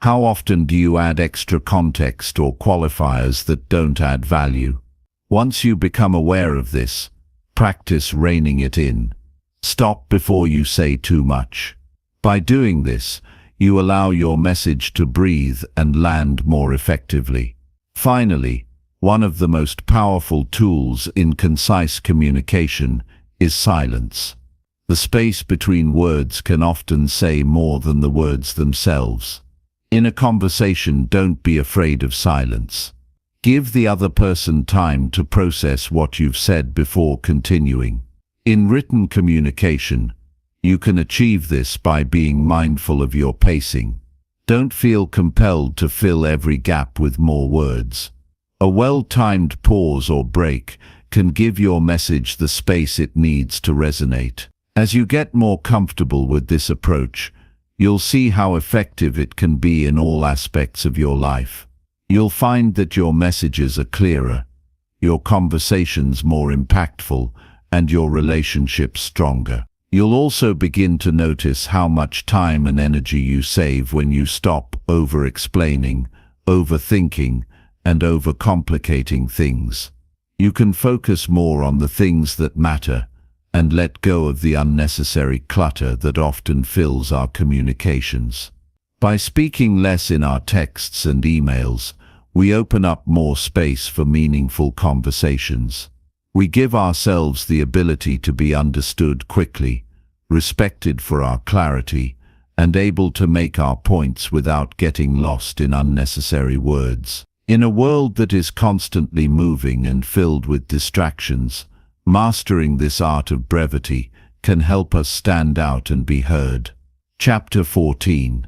How often do you add extra context or qualifiers that don't add value? Once you become aware of this, practice reining it in. Stop before you say too much. By doing this, you allow your message to breathe and land more effectively. Finally, one of the most powerful tools in concise communication is silence. The space between words can often say more than the words themselves. In a conversation, don't be afraid of silence. Give the other person time to process what you've said before continuing. In written communication, you can achieve this by being mindful of your pacing. Don't feel compelled to fill every gap with more words. A well-timed pause or break can give your message the space it needs to resonate. As you get more comfortable with this approach, you'll see how effective it can be in all aspects of your life. You'll find that your messages are clearer, your conversations more impactful, and your relationships stronger. You'll also begin to notice how much time and energy you save when you stop over-explaining, overthinking, and overcomplicating things. You can focus more on the things that matter and let go of the unnecessary clutter that often fills our communications. By speaking less in our texts and emails, we open up more space for meaningful conversations. We give ourselves the ability to be understood quickly, respected for our clarity, and able to make our points without getting lost in unnecessary words. In a world that is constantly moving and filled with distractions, mastering this art of brevity can help us stand out and be heard. Chapter 14.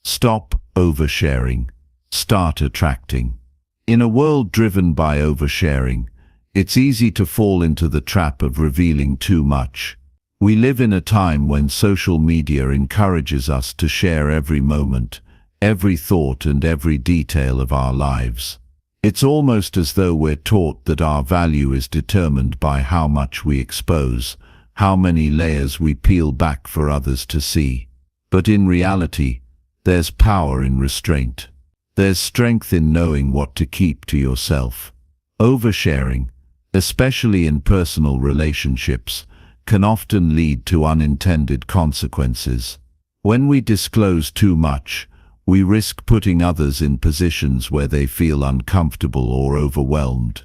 Stop oversharing. Start attracting. In a world driven by oversharing, it's easy to fall into the trap of revealing too much. We live in a time when social media encourages us to share every moment, every thought, and every detail of our lives. It's almost as though we're taught that our value is determined by how much we expose, how many layers we peel back for others to see. But in reality, there's power in restraint. There's strength in knowing what to keep to yourself. Oversharing, especially in personal relationships, can often lead to unintended consequences. When we disclose too much, we risk putting others in positions where they feel uncomfortable or overwhelmed.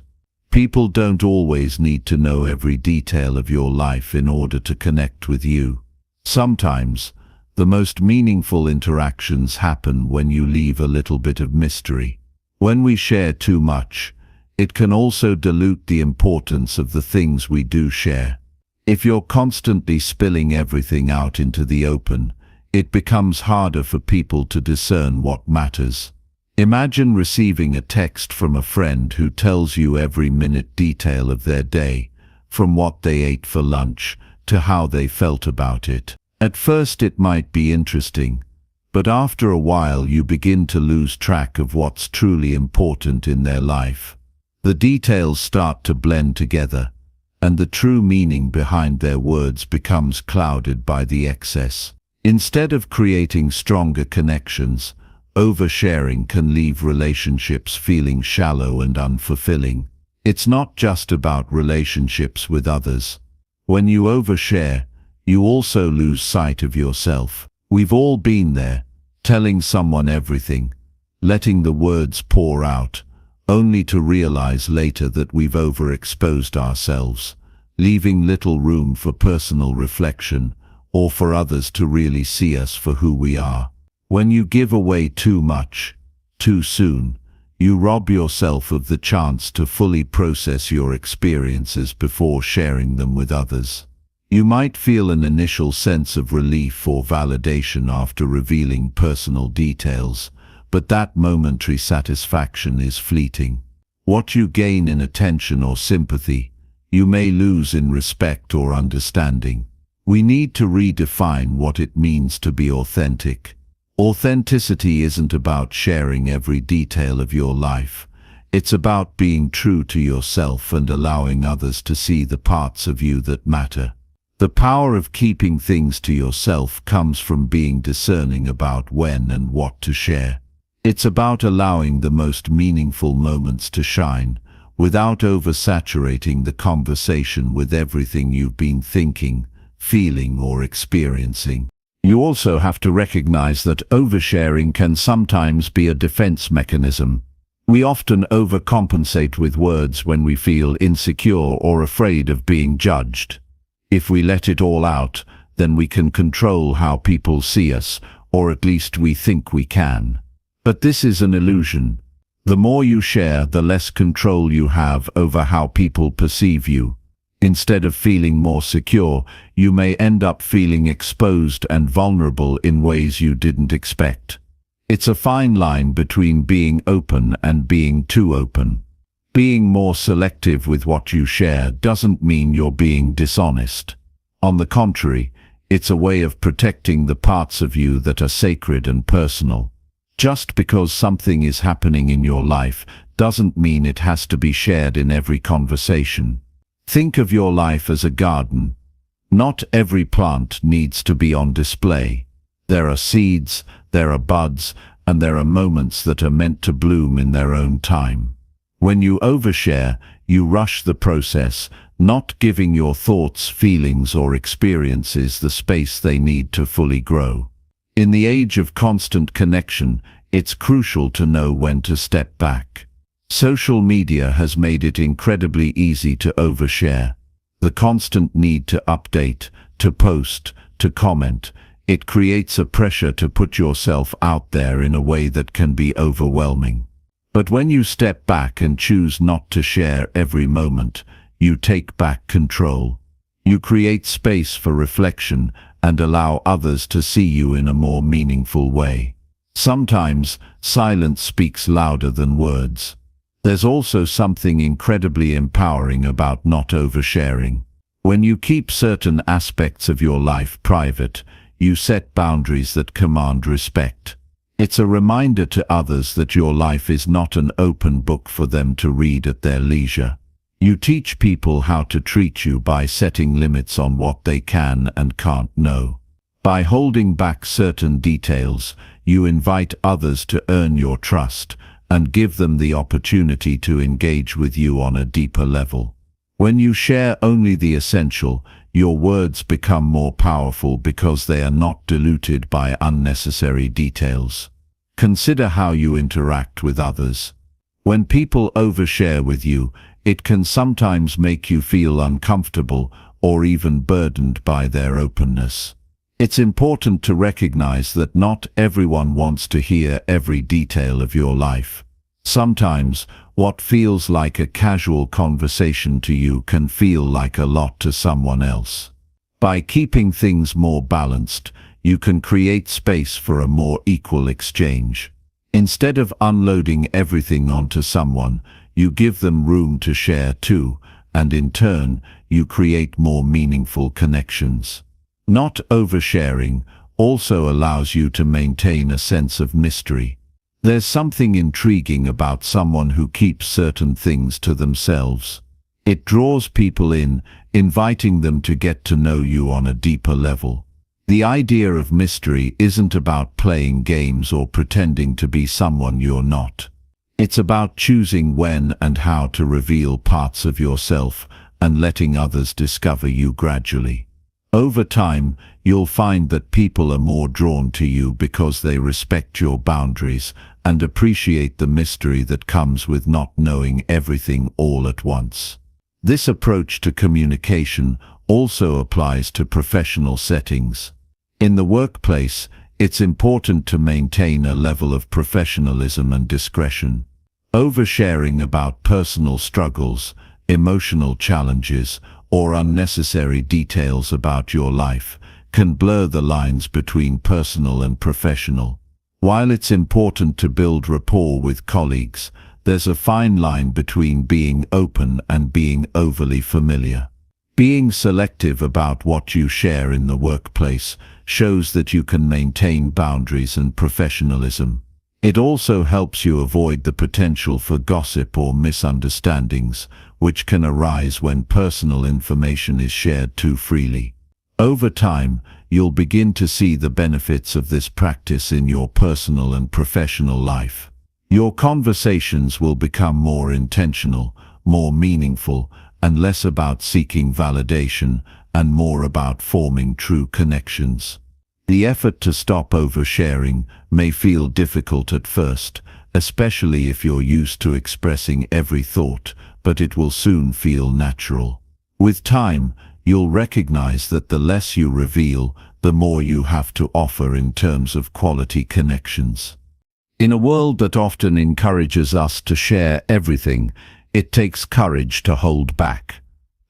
People don't always need to know every detail of your life in order to connect with you. Sometimes, the most meaningful interactions happen when you leave a little bit of mystery. When we share too much, it can also dilute the importance of the things we do share. If you're constantly spilling everything out into the open, it becomes harder for people to discern what matters. Imagine receiving a text from a friend who tells you every minute detail of their day, from what they ate for lunch to how they felt about it. At first it might be interesting, but after a while you begin to lose track of what's truly important in their life. The details start to blend together, and the true meaning behind their words becomes clouded by the excess. Instead of creating stronger connections, oversharing can leave relationships feeling shallow and unfulfilling. It's not just about relationships with others. When you overshare, you also lose sight of yourself. We've all been there, telling someone everything, letting the words pour out, only to realize later that we've overexposed ourselves, leaving little room for personal reflection or for others to really see us for who we are. When you give away too much, too soon, you rob yourself of the chance to fully process your experiences before sharing them with others. You might feel an initial sense of relief or validation after revealing personal details, but that momentary satisfaction is fleeting. What you gain in attention or sympathy, you may lose in respect or understanding. We need to redefine what it means to be authentic. Authenticity isn't about sharing every detail of your life. It's about being true to yourself and allowing others to see the parts of you that matter. The power of keeping things to yourself comes from being discerning about when and what to share. It's about allowing the most meaningful moments to shine, without oversaturating the conversation with everything you've been thinking, feeling, or experiencing. You also have to recognize that oversharing can sometimes be a defense mechanism. We often overcompensate with words when we feel insecure or afraid of being judged. If we let it all out, then we can control how people see us, or at least we think we can. But this is an illusion. The more you share, the less control you have over how people perceive you. Instead of feeling more secure, you may end up feeling exposed and vulnerable in ways you didn't expect. It's a fine line between being open and being too open. Being more selective with what you share doesn't mean you're being dishonest. On the contrary, it's a way of protecting the parts of you that are sacred and personal. Just because something is happening in your life doesn't mean it has to be shared in every conversation. Think of your life as a garden. Not every plant needs to be on display. There are seeds, there are buds, and there are moments that are meant to bloom in their own time. When you overshare, you rush the process, not giving your thoughts, feelings, or experiences the space they need to fully grow. In the age of constant connection, it's crucial to know when to step back. Social media has made it incredibly easy to overshare. The constant need to update, to post, to comment, it creates a pressure to put yourself out there in a way that can be overwhelming. But when you step back and choose not to share every moment, you take back control. You create space for reflection and allow others to see you in a more meaningful way. Sometimes, silence speaks louder than words. There's also something incredibly empowering about not oversharing. When you keep certain aspects of your life private, you set boundaries that command respect. It's a reminder to others that your life is not an open book for them to read at their leisure. You teach people how to treat you by setting limits on what they can and can't know. By holding back certain details, you invite others to earn your trust and give them the opportunity to engage with you on a deeper level. When you share only the essential, your words become more powerful because they are not diluted by unnecessary details. Consider how you interact with others. When people overshare with you, it can sometimes make you feel uncomfortable or even burdened by their openness. It's important to recognize that not everyone wants to hear every detail of your life. Sometimes, what feels like a casual conversation to you can feel like a lot to someone else. By keeping things more balanced, you can create space for a more equal exchange. Instead of unloading everything onto someone, you give them room to share too, and in turn, you create more meaningful connections. Not oversharing also allows you to maintain a sense of mystery. There's something intriguing about someone who keeps certain things to themselves. It draws people in, inviting them to get to know you on a deeper level. The idea of mystery isn't about playing games or pretending to be someone you're not. It's about choosing when and how to reveal parts of yourself and letting others discover you gradually. Over time, you'll find that people are more drawn to you because they respect your boundaries and appreciate the mystery that comes with not knowing everything all at once. This approach to communication also applies to professional settings. In the workplace, it's important to maintain a level of professionalism and discretion. Oversharing about personal struggles, emotional challenges, or unnecessary details about your life can blur the lines between personal and professional. While it's important to build rapport with colleagues, there's a fine line between being open and being overly familiar. Being selective about what you share in the workplace shows that you can maintain boundaries and professionalism. It also helps you avoid the potential for gossip or misunderstandings, which can arise when personal information is shared too freely. Over time, you'll begin to see the benefits of this practice in your personal and professional life. Your conversations will become more intentional, more meaningful, and less about seeking validation and more about forming true connections. The effort to stop oversharing may feel difficult at first, especially if you're used to expressing every thought, but it will soon feel natural. With time, you'll recognize that the less you reveal, the more you have to offer in terms of quality connections. In a world that often encourages us to share everything, it takes courage to hold back.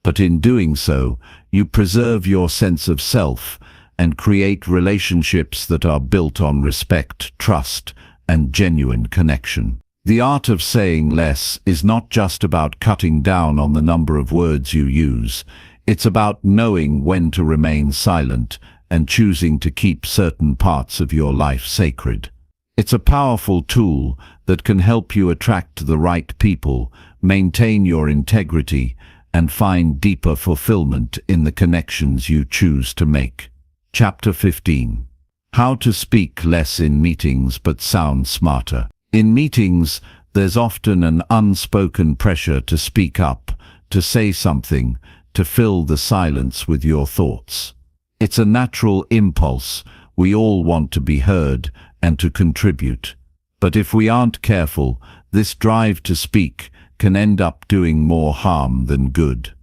But in doing so, you preserve your sense of self and create relationships that are built on respect, trust, and genuine connection. The art of saying less is not just about cutting down on the number of words you use. It's about knowing when to remain silent and choosing to keep certain parts of your life sacred. It's a powerful tool that can help you attract the right people, maintain your integrity, and find deeper fulfillment in the connections you choose to make. Chapter 15. How to speak less in meetings but sound smarter. In meetings, there's often an unspoken pressure to speak up, to say something, to fill the silence with your thoughts. It's a natural impulse. We all want to be heard and to contribute. But if we aren't careful, this drive to speak can end up doing more harm than good.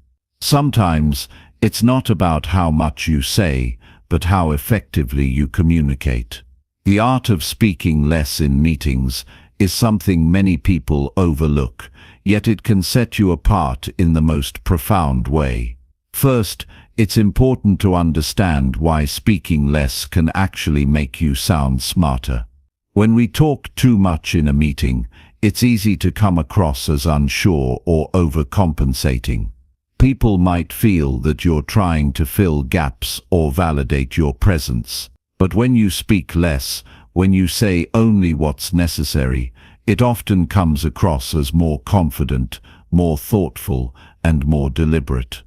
Sometimes, it's not about how much you say, but how effectively you communicate. The art of speaking less in meetings is something many people overlook, yet it can set you apart in the most profound way. First, it's important to understand why speaking less can actually make you sound smarter. When we talk too much in a meeting, it's easy to come across as unsure or overcompensating. People might feel that you're trying to fill gaps or validate your presence. But when you speak less, when you say only what's necessary, it often comes across as more confident, more thoughtful, and more deliberate.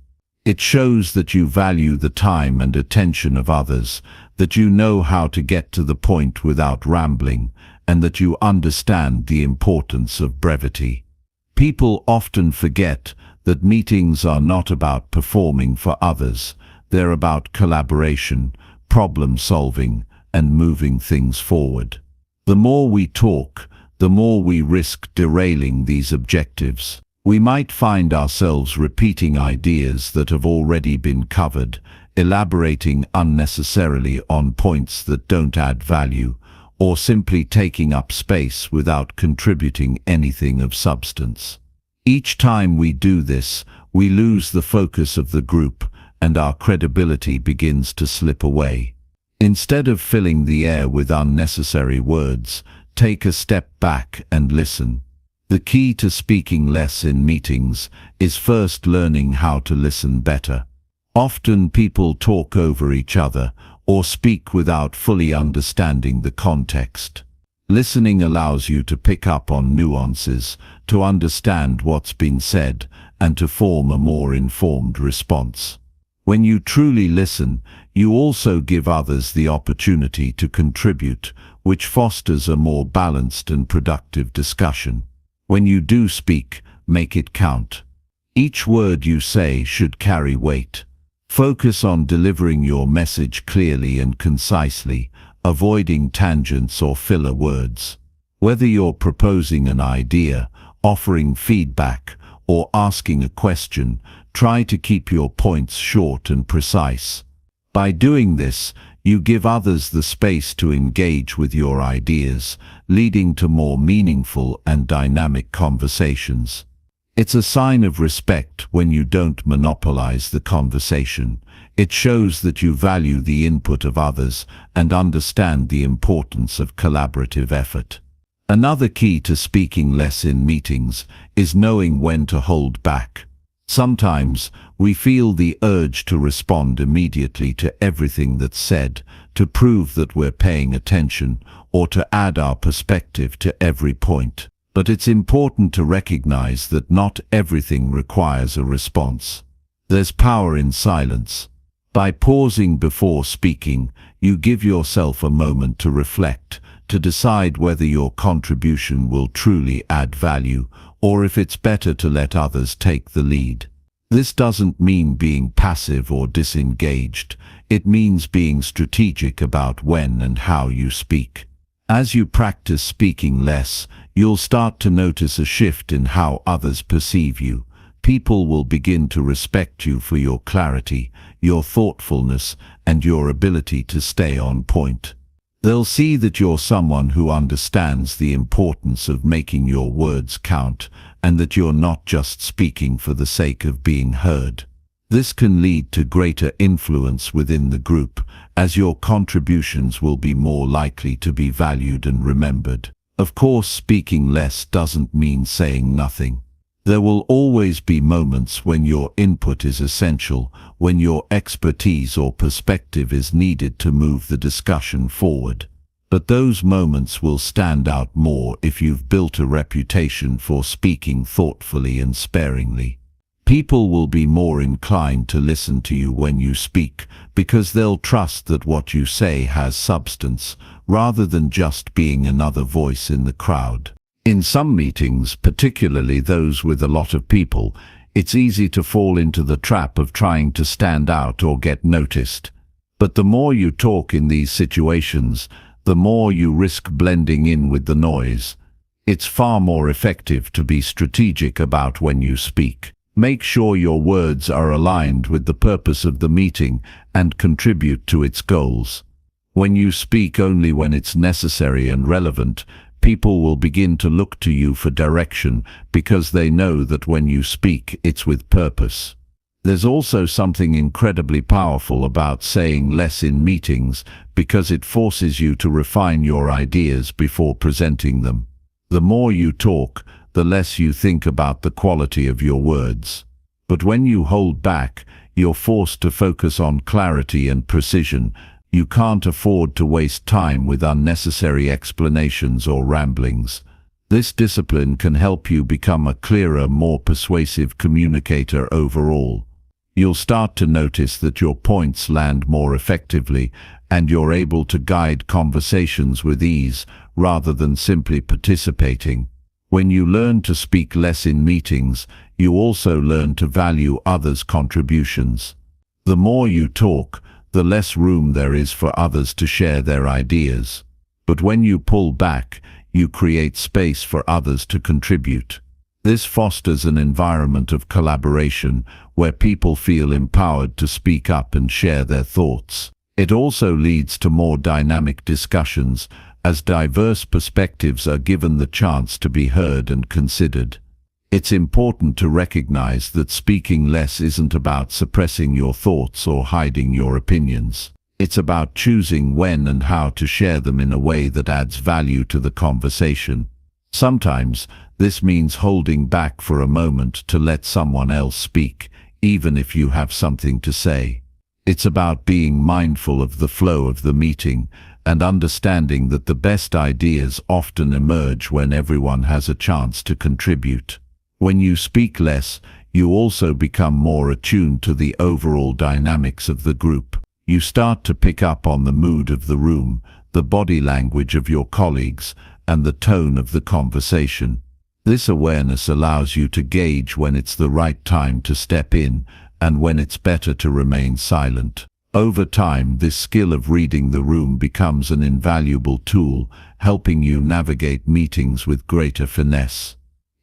It shows that you value the time and attention of others, that you know how to get to the point without rambling, and that you understand the importance of brevity. People often forget that meetings are not about performing for others. They're about collaboration, problem solving, and moving things forward. The more we talk, the more we risk derailing these objectives. We might find ourselves repeating ideas that have already been covered, elaborating unnecessarily on points that don't add value, or simply taking up space without contributing anything of substance. Each time we do this, we lose the focus of the group, and our credibility begins to slip away. Instead of filling the air with unnecessary words, take a step back and listen. The key to speaking less in meetings is first learning how to listen better. Often people talk over each other or speak without fully understanding the context. Listening allows you to pick up on nuances, to understand what's been said, and to form a more informed response. When you truly listen, you also give others the opportunity to contribute, which fosters a more balanced and productive discussion. When you do speak, make it count. Each word you say should carry weight. Focus on delivering your message clearly and concisely, avoiding tangents or filler words. Whether you're proposing an idea, offering feedback, or asking a question, try to keep your points short and precise. By doing this, you give others the space to engage with your ideas, leading to more meaningful and dynamic conversations. It's a sign of respect when you don't monopolize the conversation. It shows that you value the input of others and understand the importance of collaborative effort. Another key to speaking less in meetings is knowing when to hold back. Sometimes we feel the urge to respond immediately to everything that's said, to prove that we're paying attention, or to add our perspective to every point. But it's important to recognize that not everything requires a response. There's power in silence. By pausing before speaking, you give yourself a moment to reflect, to decide whether your contribution will truly add value, or if it's better to let others take the lead. This doesn't mean being passive or disengaged. It means being strategic about when and how you speak. As you practice speaking less, you'll start to notice a shift in how others perceive you. People will begin to respect you for your clarity, your thoughtfulness, and your ability to stay on point. They'll see that you're someone who understands the importance of making your words count, and that you're not just speaking for the sake of being heard. This can lead to greater influence within the group, as your contributions will be more likely to be valued and remembered. Of course, speaking less doesn't mean saying nothing. There will always be moments when your input is essential, when your expertise or perspective is needed to move the discussion forward. But those moments will stand out more if you've built a reputation for speaking thoughtfully and sparingly. People will be more inclined to listen to you when you speak, because they'll trust that what you say has substance, rather than just being another voice in the crowd. In some meetings, particularly those with a lot of people, it's easy to fall into the trap of trying to stand out or get noticed. But the more you talk in these situations, the more you risk blending in with the noise. It's far more effective to be strategic about when you speak. Make sure your words are aligned with the purpose of the meeting and contribute to its goals. When you speak only when it's necessary and relevant, people will begin to look to you for direction because they know that when you speak, it's with purpose. There's also something incredibly powerful about saying less in meetings because it forces you to refine your ideas before presenting them. The more you talk, the less you think about the quality of your words. But when you hold back, you're forced to focus on clarity and precision. You can't afford to waste time with unnecessary explanations or ramblings. This discipline can help you become a clearer, more persuasive communicator overall. You'll start to notice that your points land more effectively, and you're able to guide conversations with ease rather than simply participating. When you learn to speak less in meetings, you also learn to value others' contributions. The more you talk, the less room there is for others to share their ideas. But when you pull back, you create space for others to contribute. This fosters an environment of collaboration where people feel empowered to speak up and share their thoughts. It also leads to more dynamic discussions, as diverse perspectives are given the chance to be heard and considered. It's important to recognize that speaking less isn't about suppressing your thoughts or hiding your opinions. It's about choosing when and how to share them in a way that adds value to the conversation. Sometimes, this means holding back for a moment to let someone else speak, even if you have something to say. It's about being mindful of the flow of the meeting and understanding that the best ideas often emerge when everyone has a chance to contribute. When you speak less, you also become more attuned to the overall dynamics of the group. You start to pick up on the mood of the room, the body language of your colleagues, and the tone of the conversation. This awareness allows you to gauge when it's the right time to step in and when it's better to remain silent. Over time, this skill of reading the room becomes an invaluable tool, helping you navigate meetings with greater finesse.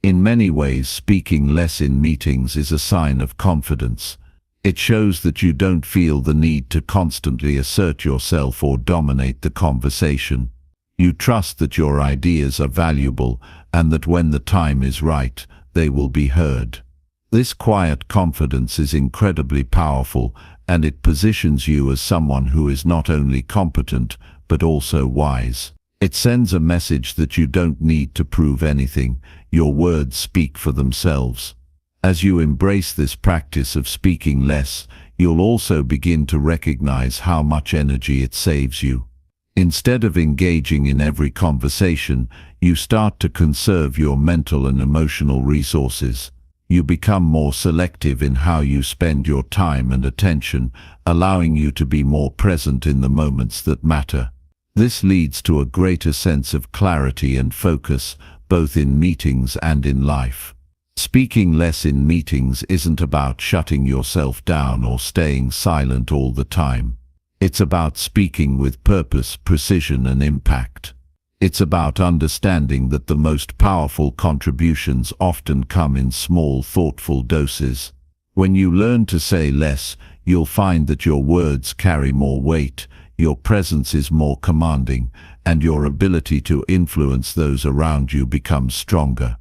In many ways, speaking less in meetings is a sign of confidence. It shows that you don't feel the need to constantly assert yourself or dominate the conversation. You trust that your ideas are valuable and that when the time is right, they will be heard. This quiet confidence is incredibly powerful, and it positions you as someone who is not only competent, but also wise. It sends a message that you don't need to prove anything. Your words speak for themselves. As you embrace this practice of speaking less, you'll also begin to recognize how much energy it saves you. Instead of engaging in every conversation, you start to conserve your mental and emotional resources. You become more selective in how you spend your time and attention, allowing you to be more present in the moments that matter. This leads to a greater sense of clarity and focus, both in meetings and in life. Speaking less in meetings isn't about shutting yourself down or staying silent all the time. It's about speaking with purpose, precision, and impact. It's about understanding that the most powerful contributions often come in small, thoughtful doses. When you learn to say less, you'll find that your words carry more weight, your presence is more commanding, and your ability to influence those around you becomes stronger.